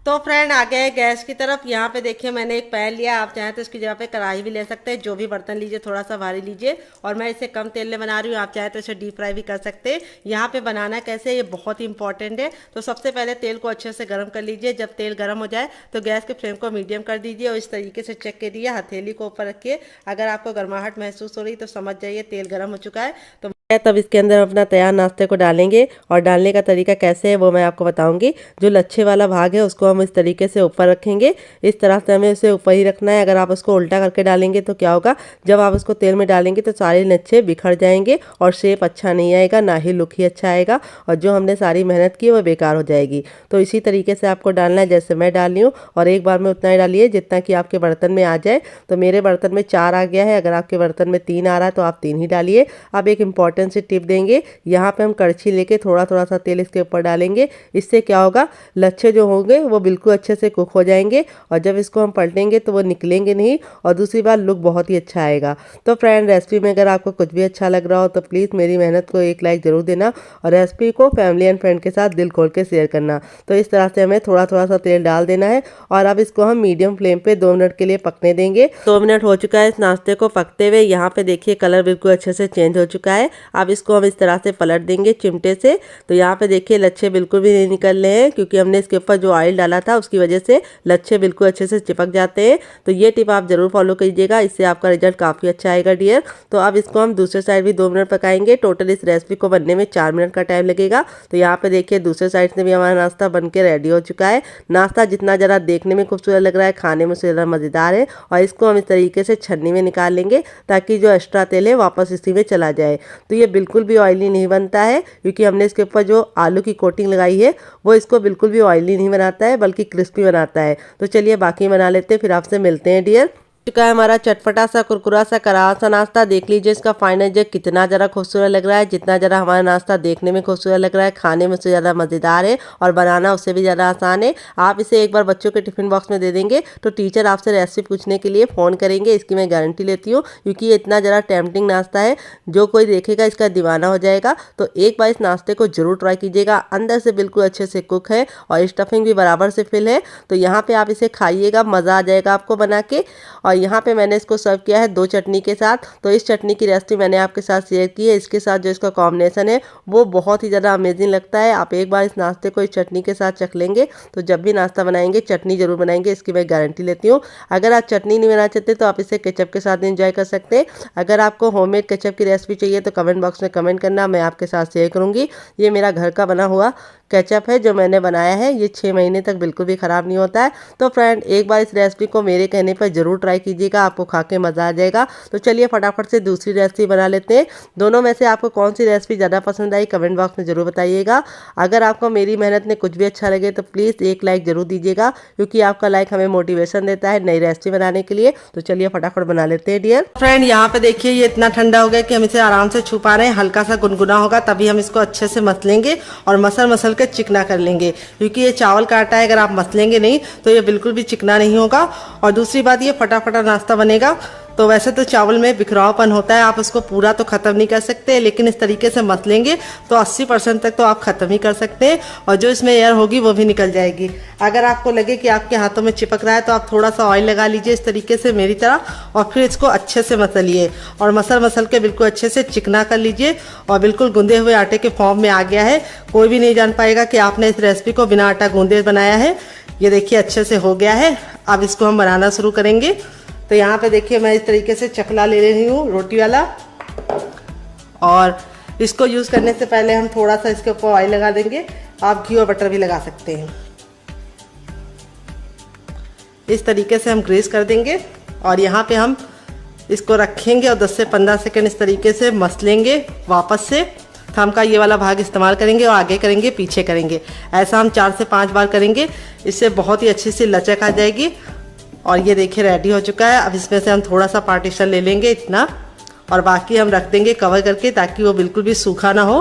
तो फ्रेंड आ गए गैस की तरफ। यहाँ पे देखिए मैंने एक पैन लिया, आप चाहें तो इसकी जगह पे कढ़ाई भी ले सकते हैं। जो भी बर्तन लीजिए थोड़ा सा भारी लीजिए। और मैं इसे कम तेल में बना रही हूँ, आप चाहें तो इसे डीप फ्राई भी कर सकते हैं। यहाँ पे बनाना कैसे ये बहुत ही इंपॉर्टेंट है। तो सबसे पहले तेल को अच्छे से गर्म कर लीजिए। जब तेल गर्म हो जाए तो गैस के फ्लेम को मीडियम कर दीजिए और इस तरीके से चेक करिए, हथेली को ऊपर रखिए। अगर आपको गर्माहट महसूस हो रही तो समझ जाइए तेल गर्म हो चुका है। तो तब इसके अंदर अपना तैयार नाश्ते को डालेंगे और डालने का तरीका कैसे है वो मैं आपको बताऊंगी। जो लच्छे वाला भाग है उसको हम इस तरीके से ऊपर रखेंगे। इस तरह से हमें उसे ऊपर ही रखना है। अगर आप उसको उल्टा करके डालेंगे तो क्या होगा, जब आप उसको तेल में डालेंगे तो सारे लच्छे बिखर जाएंगे और शेप अच्छा नहीं आएगा, ना ही लुक ही अच्छा आएगा और जो हमने सारी मेहनत की वो बेकार हो जाएगी। तो इसी तरीके से आपको डालना है जैसे मैं डाल रही हूँ। और एक बार में उतना ही डालिए जितना कि आपके बर्तन में आ जाए। तो मेरे बर्तन में 4 आ गया है, अगर आपके बर्तन में 3 आ रहा है तो आप 3 ही डालिए। अब एक इम्पॉर्टेंट से टिप देंगे, यहाँ पे हम कड़छी लेके थोड़ा थोड़ा सा तेल इसके ऊपर डालेंगे। इससे क्या होगा, लच्छे जो होंगे वो बिल्कुल अच्छे से कुक हो जाएंगे और जब इसको हम पलटेंगे तो वो निकलेंगे नहीं और दूसरी बार लुक बहुत ही अच्छा आएगा। तो फ्रेंड रेसिपी में अगर आपको कुछ भी अच्छा लग रहा हो तो प्लीज़ मेरी मेहनत को एक लाइक जरूर देना और रेसिपी को फैमिली एंड फ्रेंड के साथ दिल खोल के शेयर करना। तो इस तरह से हमें थोड़ा थोड़ा सा तेल डाल देना है और अब इसको हम मीडियम फ्लेम पे 2 मिनट के लिए पकने देंगे। 2 मिनट हो चुका है इस नाश्ते को पकते हुए। यहाँ पे देखिए कलर बिल्कुल अच्छे से चेंज हो चुका है। अब इसको हम इस तरह से पलट देंगे चिमटे से। तो यहाँ पे देखिए लच्छे बिल्कुल भी नहीं निकल रहे हैं क्योंकि हमने इसके ऊपर जो ऑयल डाला था उसकी वजह से लच्छे बिल्कुल अच्छे से चिपक जाते हैं। तो ये टिप आप जरूर फॉलो कीजिएगा, इससे आपका रिजल्ट काफ़ी अच्छा आएगा डियर। तो अब इसको हम दूसरे साइड भी 2 मिनट पकाएंगे। टोटल इस रेसिपी को बनने में 4 मिनट का टाइम लगेगा। तो यहाँ पे देखिए दूसरे साइड से भी हमारा नाश्ता बन के रेडी हो चुका है। नाश्ता जितना ज़रा देखने में खूबसूरत लग रहा है खाने में उससे ज़्यादा मज़ेदार है। और इसको हम इस तरीके से छन्नी में निकाल लेंगे ताकि जो एक्स्ट्रा तेल है वापस इसी में चला जाए। तो ये बिल्कुल भी ऑयली नहीं बनता है क्योंकि हमने इसके ऊपर जो आलू की कोटिंग लगाई है वो इसको बिल्कुल भी ऑयली नहीं बनाता है बल्कि क्रिस्पी बनाता है। तो चलिए बाकी बना लेते हैं, फिर आपसे मिलते हैं डियर। चुका है हमारा चटपटा सा कुरकुरा सा करारा सा नाश्ता। देख लीजिए इसका फाइनल जो कितना ज़रा खूबसूरत लग रहा है। जितना ज़रा हमारा नाश्ता देखने में खूबसूरत लग रहा है खाने में उससे ज़्यादा मज़ेदार है और बनाना उससे भी ज़्यादा आसान है। आप इसे एक बार बच्चों के टिफिन बॉक्स में दे देंगे तो टीचर आपसे रेसिपी पूछने के लिए फ़ोन करेंगे, इसकी मैं गारंटी लेती हूँ क्योंकि ये इतना ज़रा टेम्पटिंग नाश्ता है, जो कोई देखेगा इसका दीवाना हो जाएगा। तो एक बार इस नाश्ते को जरूर ट्राई कीजिएगा। अंदर से बिल्कुल अच्छे से कुक है और स्टफिंग भी बराबर से फिल है। तो यहाँ पर आप इसे खाइएगा, मज़ा आ जाएगा आपको बना के। और यहाँ पे मैंने इसको सर्व किया है 2 चटनी के साथ। तो इस चटनी की रेसिपी मैंने आपके साथ शेयर की है। इसके साथ जो इसका कॉम्बिनेशन है वो बहुत ही ज़्यादा अमेजिंग लगता है। आप एक बार इस नाश्ते को इस चटनी के साथ चख लेंगे तो जब भी नाश्ता बनाएंगे चटनी जरूर बनाएंगे, इसकी मैं गारंटी लेती हूँ। अगर आप चटनी नहीं बनाना चाहते तो आप इसे केचप के साथ एंजॉय कर सकते हैं। अगर आपको होममेड केचप की रेसिपी चाहिए तो कमेंट बॉक्स में कमेंट करना, मैं आपके साथ शेयर करूँगी। ये मेरा घर का बना हुआ केचप है जो मैंने बनाया है। ये 6 महीने तक बिल्कुल भी ख़राब नहीं होता है। तो फ्रेंड एक बार इस रेसिपी को मेरे कहने पर ज़रूर ट्राई कीजिएगा, आपको खा के मज़ा आ जाएगा। तो चलिए फटाफट से दूसरी रेसिपी बना लेते हैं। दोनों में से आपको कौन सी रेसिपी ज़्यादा पसंद आई कमेंट बॉक्स में ज़रूर बताइएगा। अगर आपको मेरी मेहनत में कुछ भी अच्छा लगे तो प्लीज़ एक लाइक ज़रूर दीजिएगा, क्योंकि आपका लाइक हमें मोटिवेशन देता है नई रेसिपी बनाने के लिए। तो चलिए फटाफट बना लेते हैं डियर फ्रेंड। यहाँ पे देखिए ये इतना ठंडा हो गया कि हम इसे आराम से छू पा रहे हैं। हल्का सा गुनगुना होगा तभी हम इसको अच्छे से मसलेंगे और मसल के चिकना कर लेंगे, क्योंकि ये चावल का आटा है, अगर आप मसलेंगे नहीं तो ये बिल्कुल भी चिकना नहीं होगा। और दूसरी बात ये फटाफट नाश्ता बनेगा। तो वैसे तो चावल में बिखरावपन होता है, आप उसको पूरा तो ख़त्म नहीं कर सकते, लेकिन इस तरीके से मसलेंगे तो 80% तक तो आप ख़त्म ही कर सकते हैं, और जो इसमें एयर होगी वो भी निकल जाएगी। अगर आपको लगे कि आपके हाथों में चिपक रहा है तो आप थोड़ा सा ऑयल लगा लीजिए इस तरीके से मेरी तरह, और फिर इसको अच्छे से मसलिए और मसल के बिल्कुल अच्छे से चिकना कर लीजिए। और बिल्कुल गूंदे हुए आटे के फॉर्म में आ गया है, कोई भी नहीं जान पाएगा कि आपने इस रेसिपी को बिना आटा गूंदे बनाया है। ये देखिए अच्छे से हो गया है। अब इसको हम बनाना शुरू करेंगे। तो यहाँ पे देखिए मैं इस तरीके से चकला ले रही हूँ रोटी वाला, और इसको यूज़ करने से पहले हम थोड़ा सा इसके ऊपर ऑयल लगा देंगे। आप घी और बटर भी लगा सकते हैं। इस तरीके से हम ग्रीस कर देंगे और यहाँ पे हम इसको रखेंगे और 10 से 15 सेकंड इस तरीके से मसलेंगे। वापस से थंब का ये वाला भाग इस्तेमाल करेंगे और आगे करेंगे पीछे करेंगे। ऐसा हम 4 से 5 बार करेंगे, इससे बहुत ही अच्छी सी लचक आ जाएगी। और ये देखिए रेडी हो चुका है। अब इसमें से हम थोड़ा सा पार्टीशन ले लेंगे इतना, और बाकी हम रख देंगे कवर करके, ताकि वो बिल्कुल भी सूखा ना हो।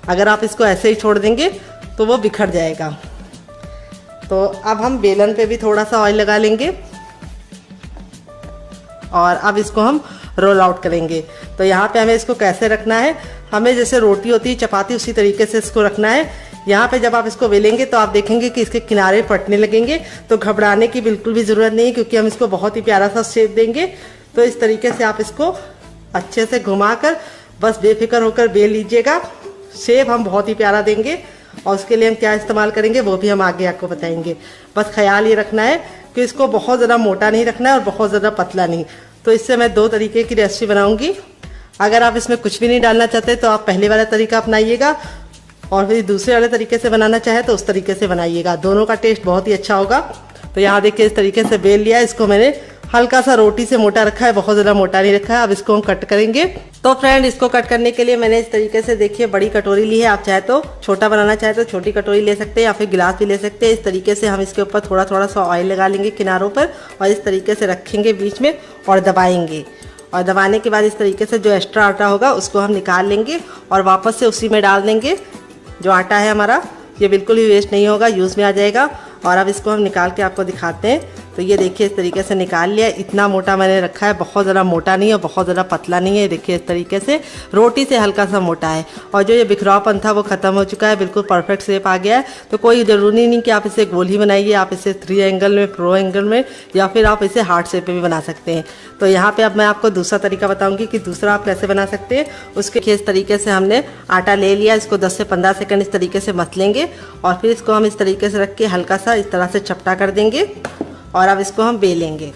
अगर आप इसको ऐसे ही छोड़ देंगे तो वो बिखर जाएगा। तो अब हम बेलन पे भी थोड़ा सा ऑयल लगा लेंगे और अब इसको हम रोल आउट करेंगे। तो यहाँ पे हमें इसको कैसे रखना है, हमें जैसे रोटी होती है चपाती उसी तरीके से इसको रखना है। यहाँ पे जब आप इसको बेलेंगे तो आप देखेंगे कि इसके किनारे फटने लगेंगे, तो घबराने की बिल्कुल भी ज़रूरत नहीं, क्योंकि हम इसको बहुत ही प्यारा सा शेप देंगे। तो इस तरीके से आप इसको अच्छे से घुमाकर बस बेफिक्र होकर बेल लीजिएगा। शेप हम बहुत ही प्यारा देंगे, और उसके लिए हम क्या इस्तेमाल करेंगे वो भी हम आगे आपको बताएंगे। बस ख्याल ये रखना है कि इसको बहुत ज़्यादा मोटा नहीं रखना है और बहुत ज़्यादा पतला नहीं। तो इससे मैं 2 तरीके की रेसिपी बनाऊँगी। अगर आप इसमें कुछ भी नहीं डालना चाहते तो आप पहले वाला तरीका अपनाइएगा, और फिर दूसरे वाले तरीके से बनाना चाहे तो उस तरीके से बनाइएगा। दोनों का टेस्ट बहुत ही अच्छा होगा। तो यहाँ देखिए इस तरीके से बेल लिया। इसको मैंने हल्का सा रोटी से मोटा रखा है, बहुत ज़्यादा मोटा नहीं रखा है। अब इसको हम कट करेंगे। तो फ्रेंड इसको कट करने के लिए मैंने इस तरीके से देखिए बड़ी कटोरी ली है। आप चाहे तो छोटा बनाना चाहे तो छोटी कटोरी ले सकते हैं, या फिर गिलास भी ले सकते हैं। इस तरीके से हम इसके ऊपर थोड़ा सा ऑयल लगा लेंगे किनारों पर, और इस तरीके से रखेंगे बीच में और दबाएंगे। और दबाने के बाद इस तरीके से जो एक्स्ट्रा आटा होगा उसको हम निकाल लेंगे और वापस से उसी में डाल देंगे। जो आटा है हमारा ये बिल्कुल ही वेस्ट नहीं होगा, यूज़ में आ जाएगा। और अब इसको हम निकाल के आपको दिखाते हैं। तो ये देखिए इस तरीके से निकाल लिया। इतना मोटा मैंने रखा है, बहुत ज़्यादा मोटा नहीं है और बहुत ज़्यादा पतला नहीं है। देखिए इस तरीके से रोटी से हल्का सा मोटा है, और जो ये बिखरावपन था वो ख़त्म हो चुका है। बिल्कुल परफेक्ट शेप आ गया है। तो कोई ज़रूरी नहीं कि आप इसे गोल ही बनाइए, आप इसे 3 एंगल में, 4 एंगल में, या फिर आप इसे हार्ट शेप में भी बना सकते हैं। तो यहाँ पे अब मैं आपको दूसरा तरीका बताऊँगी कि दूसरा आप कैसे बना सकते हैं। उसके इस तरीके से हमने आटा ले लिया, इसको 10 से 15 सेकंड इस तरीके से मसलेंगे, और फिर इसको हम इस तरीके से रख के हल्का सा इस तरह से चपटा कर देंगे, और अब इसको हम बेलेंगे।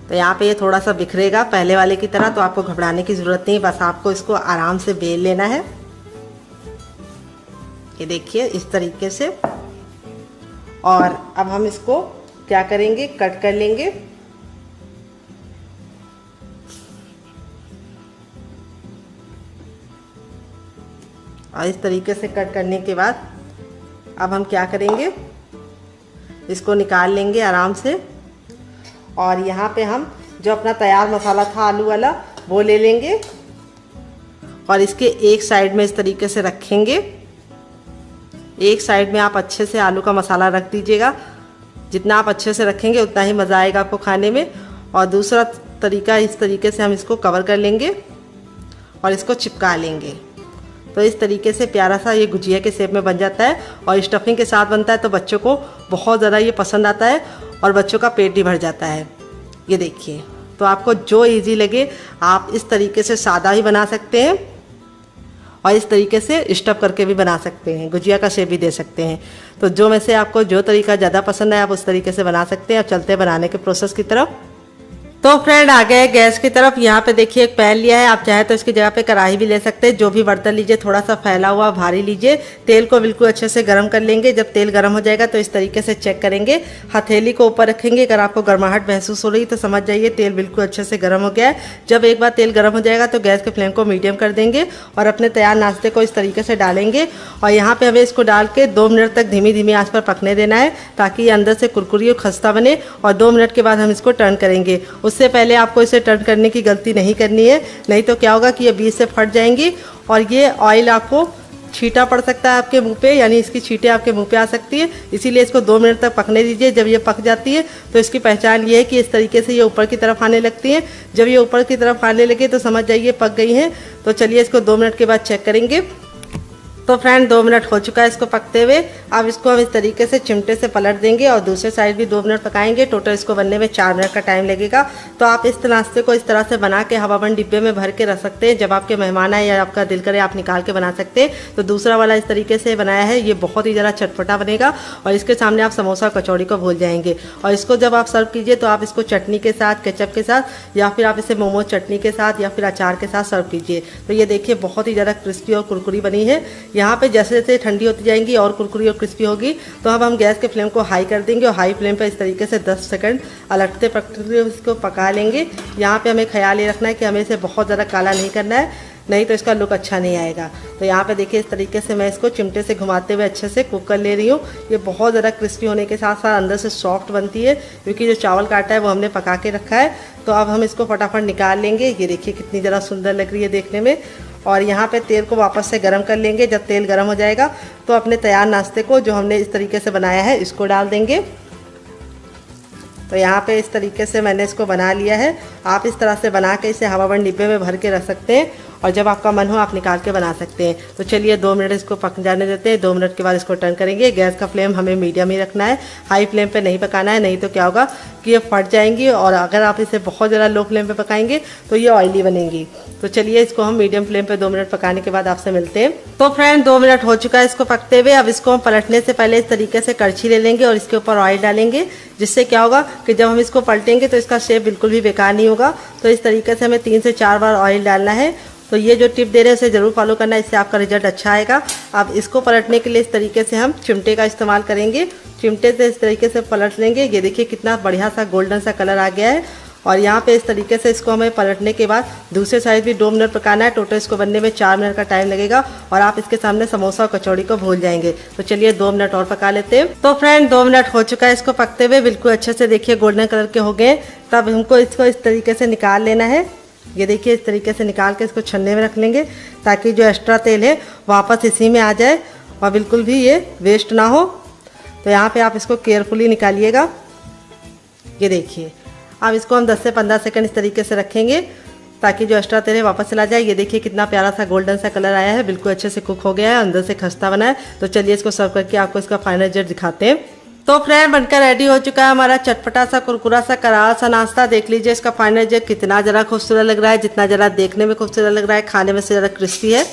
तो यहाँ पे ये थोड़ा सा बिखरेगा पहले वाले की तरह, तो आपको घबराने की ज़रूरत नहीं, बस आपको इसको आराम से बेल लेना है। ये देखिए इस तरीके से। और अब हम इसको क्या करेंगे, कट कर लेंगे। और इस तरीके से कट करने के बाद अब हम क्या करेंगे, इसको निकाल लेंगे आराम से। और यहाँ पे हम जो अपना तैयार मसाला था आलू वाला वो ले लेंगे, और इसके एक साइड में इस तरीके से रखेंगे। एक साइड में आप अच्छे से आलू का मसाला रख दीजिएगा। जितना आप अच्छे से रखेंगे उतना ही मज़ा आएगा आपको खाने में। और दूसरा तरीका, इस तरीके से हम इसको कवर कर लेंगे और इसको चिपका लेंगे। तो इस तरीके से प्यारा सा ये गुजिया के शेप में बन जाता है, और स्टफिंग के साथ बनता है तो बच्चों को बहुत ज़्यादा ये पसंद आता है, और बच्चों का पेट भी भर जाता है। ये देखिए, तो आपको जो इजी लगे आप इस तरीके से सादा ही बना सकते हैं, और इस तरीके से स्टफ करके भी बना सकते हैं, गुजिया का शेप भी दे सकते हैं। तो जो में से आपको जो तरीका ज़्यादा पसंद है आप उस तरीके से बना सकते हैं। अब चलते हैं बनाने के प्रोसेस की तरफ। तो फ्रेंड आ गए गैस की तरफ। यहाँ पे देखिए एक पैन लिया है, आप चाहे तो इसकी जगह पे कढ़ाई भी ले सकते हैं। जो भी बर्तन लीजिए थोड़ा सा फैला हुआ भारी लीजिए। तेल को बिल्कुल अच्छे से गर्म कर लेंगे। जब तेल गर्म हो जाएगा तो इस तरीके से चेक करेंगे, हथेली को ऊपर रखेंगे। अगर आपको गर्माहट महसूस हो रही तो समझ जाइए तेल बिल्कुल अच्छे से गर्म हो गया है। जब एक बार तेल गर्म हो जाएगा तो गैस के फ्लेम को मीडियम कर देंगे और अपने तैयार नाश्ते को इस तरीके से डालेंगे। और यहाँ पे हमें इसको डाल के 2 मिनट तक धीमी धीमी आंच पर पकने देना है, ताकि ये अंदर से कुरकुरी और खस्ता बने। और 2 मिनट के बाद हम इसको टर्न करेंगे। उससे पहले आपको इसे टर्न करने की गलती नहीं करनी है, नहीं तो क्या होगा कि ये बीच से फट जाएंगी और ये ऑयल आपको छींटा पड़ सकता है आपके मुंह पे, यानी इसकी छींटे आपके मुंह पे आ सकती है। इसीलिए इसको 2 मिनट तक पकने दीजिए। जब ये पक जाती है तो इसकी पहचान ये है कि इस तरीके से ये ऊपर की तरफ आने लगती है। जब ये ऊपर की तरफ आने लगे तो समझ जाइए पक गई हैं। तो चलिए इसको 2 मिनट के बाद चेक करेंगे। तो फ्रेंड 2 मिनट हो चुका है इसको पकते हुए। अब इसको हम इस तरीके से चिमटे से पलट देंगे और दूसरे साइड भी 2 मिनट पकाएंगे। टोटल इसको बनने में 4 मिनट का टाइम लगेगा। तो आप इस नाश्ते को इस तरह से बना के हवाबंद डिब्बे में भर के रख सकते हैं। जब आपके मेहमान आए या आपका दिल करे आप निकाल के बना सकते हैं। तो दूसरा वाला इस तरीके से बनाया है, ये बहुत ही ज़्यादा चटपटा बनेगा और इसके सामने आप समोसा कचौड़ी को भूल जाएंगे। और इसको जब आप सर्व कीजिए तो आप इसको चटनी के साथ, केचप के साथ, या फिर आप इसे मोमोज चटनी के साथ या फिर अचार के साथ सर्व कीजिए। तो ये देखिए बहुत ही ज़्यादा क्रिस्पी और कुरकुरी बनी है। यहाँ पे जैसे जैसे ठंडी होती जाएंगी और कुरकुरी और क्रिस्पी होगी। तो अब हम गैस के फ्लेम को हाई कर देंगे और हाई फ्लेम पर इस तरीके से 10 सेकंड अलटते पकते इसको पका लेंगे। यहाँ पे हमें ख्याल ये रखना है कि हमें इसे बहुत ज़्यादा काला नहीं करना है, नहीं तो इसका लुक अच्छा नहीं आएगा। तो यहाँ पे देखिए इस तरीके से मैं इसको चिमटे से घुमाते हुए अच्छे से कुक कर ले रही हूँ। ये बहुत ज़्यादा क्रिस्पी होने के साथ साथ अंदर से सॉफ्ट बनती है, क्योंकि जो चावल का आटा है वो हमने पका के रखा है। तो अब हम इसको फटाफट निकाल लेंगे। ये देखिए कितनी ज़्यादा सुंदर लग रही है देखने में। और यहाँ पे तेल को वापस से गरम कर लेंगे। जब तेल गरम हो जाएगा तो अपने तैयार नाश्ते को जो हमने इस तरीके से बनाया है इसको डाल देंगे। तो यहाँ पे इस तरीके से मैंने इसको बना लिया है। आप इस तरह से बना के इसे हवाबंद डिब्बे में भर के रख सकते हैं और जब आपका मन हो आप निकाल के बना सकते हैं। तो चलिए 2 मिनट इसको पक जाने देते हैं। 2 मिनट के बाद इसको टर्न करेंगे। गैस का फ्लेम हमें मीडियम ही रखना है, हाई फ्लेम पे नहीं पकाना है, नहीं तो क्या होगा कि ये फट जाएंगी। और अगर आप इसे बहुत ज़्यादा लो फ्लेम पे पकाएंगे तो ये ऑयली बनेंगी। तो चलिए इसको हम मीडियम फ्लेम पे 2 मिनट पकाने के बाद आपसे मिलते हैं। तो फ्रेंड 2 मिनट हो चुका है इसको पकते हुए। अब इसको हम पलटने से पहले इस तरीके से कड़छी ले लेंगे और इसके ऊपर ऑयल डालेंगे, जिससे क्या होगा कि जब हम इसको पलटेंगे तो इसका शेप बिल्कुल भी बेकार नहीं होगा। तो इस तरीके से हमें 3 से 4 बार ऑयल डालना है। तो ये जो टिप दे रहे हैं उसे ज़रूर फॉलो करना है, इससे आपका रिजल्ट अच्छा आएगा। अब इसको पलटने के लिए इस तरीके से हम चिमटे का इस्तेमाल करेंगे। चिमटे से इस तरीके से पलट लेंगे। ये देखिए कितना बढ़िया सा गोल्डन सा कलर आ गया है। और यहाँ पे इस तरीके से इसको हमें पलटने के बाद दूसरे साइड भी 2 मिनट पकाना है। टोटल इसको बनने में 4 मिनट का टाइम लगेगा और आप इसके सामने समोसा और कचौड़ी को भूल जाएंगे। तो चलिए 2 मिनट और पका लेते हैं। तो फ्रेंड 2 मिनट हो चुका है इसको पकते हुए। बिल्कुल अच्छे से देखिए गोल्डन कलर के हो गए। तब हमको इसको इस तरीके से निकाल लेना है। ये देखिए इस तरीके से निकाल के इसको छन्ने में रख लेंगे, ताकि जो एक्स्ट्रा तेल है वापस इसी में आ जाए और बिल्कुल भी ये वेस्ट ना हो। तो यहाँ पे आप इसको केयरफुली निकालिएगा। ये देखिए अब इसको हम 10 से 15 सेकंड इस तरीके से रखेंगे, ताकि जो एक्स्ट्रा तेल है वापस चला जाए। ये देखिए कितना प्यारा सा गोल्डन सा कलर आया है, बिल्कुल अच्छे से कुक हो गया है, अंदर से खस्ता बना है। तो चलिए इसको सर्व करके आपको इसका फाइनल रिजल्ट दिखाते हैं। तो फ्रेंड बनकर रेडी हो चुका है हमारा चटपटा सा कुरकुरा सा करारा सा नाश्ता। देख लीजिए इसका फाइनल रिजल्ट कितना ज़रा खूबसूरत लग रहा है। जितना ज़रा देखने में खूबसूरत लग रहा है, खाने में से ज़रा क्रिस्पी है।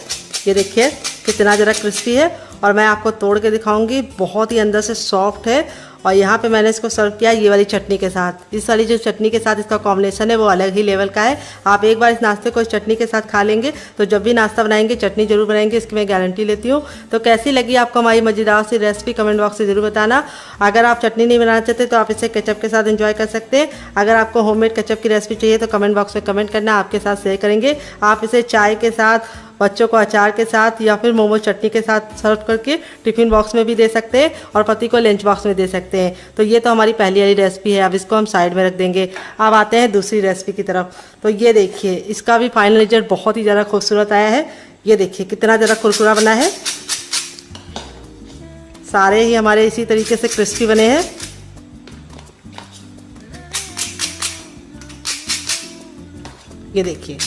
ये देखिए कितना ज़रा क्रिस्पी है और मैं आपको तोड़ के दिखाऊंगी। बहुत ही अंदर से सॉफ्ट है। और यहाँ पे मैंने इसको सर्व किया ये वाली चटनी के साथ। इस वाली जो चटनी के साथ इसका कॉम्बिनेशन है वो अलग ही लेवल का है। आप एक बार इस नाश्ते को इस चटनी के साथ खा लेंगे तो जब भी नाश्ता बनाएंगे चटनी जरूर बनाएंगे, इसकी मैं गारंटी लेती हूँ। तो कैसी लगी आपको हमारी मजेदार सी रेसिपी कमेंट बॉक्स से जरूर बताना। अगर आप चटनी नहीं बनाना चाहते तो आप इसे केचप के साथ एंजॉय कर सकते हैं। अगर आपको होममेड केचप की रेसिपी चाहिए तो कमेंट बॉक्स में कमेंट करना, आपके साथ शेयर करेंगे। आप इसे चाय के साथ, बच्चों को अचार के साथ या फिर मोमो चटनी के साथ सर्व करके टिफ़िन बॉक्स में भी दे सकते हैं और पति को लंच बॉक्स में दे सकते हैं। तो ये तो हमारी पहली वाली रेसिपी है। अब इसको हम साइड में रख देंगे। अब आते हैं दूसरी रेसिपी की तरफ। तो ये देखिए इसका भी फाइनल रिजल्ट बहुत ही ज़्यादा खूबसूरत आया है। ये देखिए कितना ज़्यादा कुरकुरा बना है। सारे ही हमारे इसी तरीके से क्रिस्पी बने हैं। ये देखिए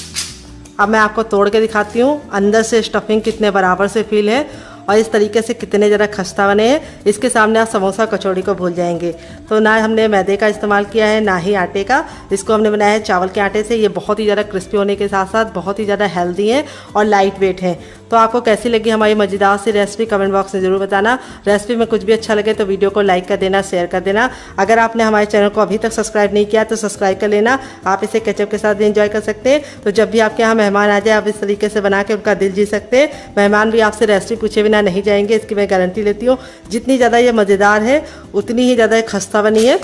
अब मैं आपको तोड़ के दिखाती हूँ अंदर से स्टफिंग कितने बराबर से फील है और इस तरीके से कितने ज़रा खस्ता बने हैं। इसके सामने आप समोसा कचौड़ी को भूल जाएंगे। तो ना हमने मैदे का इस्तेमाल किया है ना ही आटे का। इसको हमने बनाया है चावल के आटे से। ये बहुत ही ज़्यादा क्रिस्पी होने के साथ साथ बहुत ही ज़्यादा हेल्दी है और लाइट वेट है। तो तो आपको कैसी लगी हमारी मज़ेदार सी रेसिपी कमेंट बॉक्स में ज़रूर बताना। रेसिपी में कुछ भी अच्छा लगे तो वीडियो को लाइक कर देना, शेयर कर देना। अगर आपने हमारे चैनल को अभी तक सब्सक्राइब नहीं किया तो सब्सक्राइब कर लेना। आप इसे केचप के साथ भी एंजॉय कर सकते हैं। तो जब भी आपके यहाँ मेहमान आ जाए आप इस तरीके से बना के उनका दिल जीत सकते हैं। मेहमान भी आपसे रेसिपी पूछे बिना नहीं जाएंगे, इसकी मैं गारंटी लेती हूँ। जितनी ज़्यादा ये मज़ेदार है उतनी ही ज़्यादा खस्ता बनी है।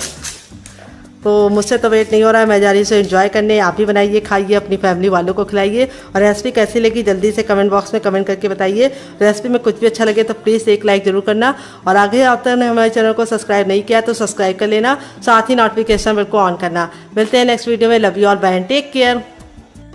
तो मुझसे तो वेट नहीं हो रहा है, मैं जा रही हूँ एंजॉय करने। आप भी बनाइए, खाइए, अपनी फैमिली वालों को खिलाइए। और रेसिपी कैसी लगी जल्दी से कमेंट बॉक्स में कमेंट करके बताइए। रेसिपी में कुछ भी अच्छा लगे तो प्लीज़ एक लाइक जरूर करना। और आगे आप तक ने हमारे चैनल को सब्सक्राइब नहीं किया तो सब्सक्राइब कर लेना, साथ ही नोटिफिकेशन बिल को ऑन करना। मिलते हैं नेक्स्ट वीडियो में। Love you all, bye and take care.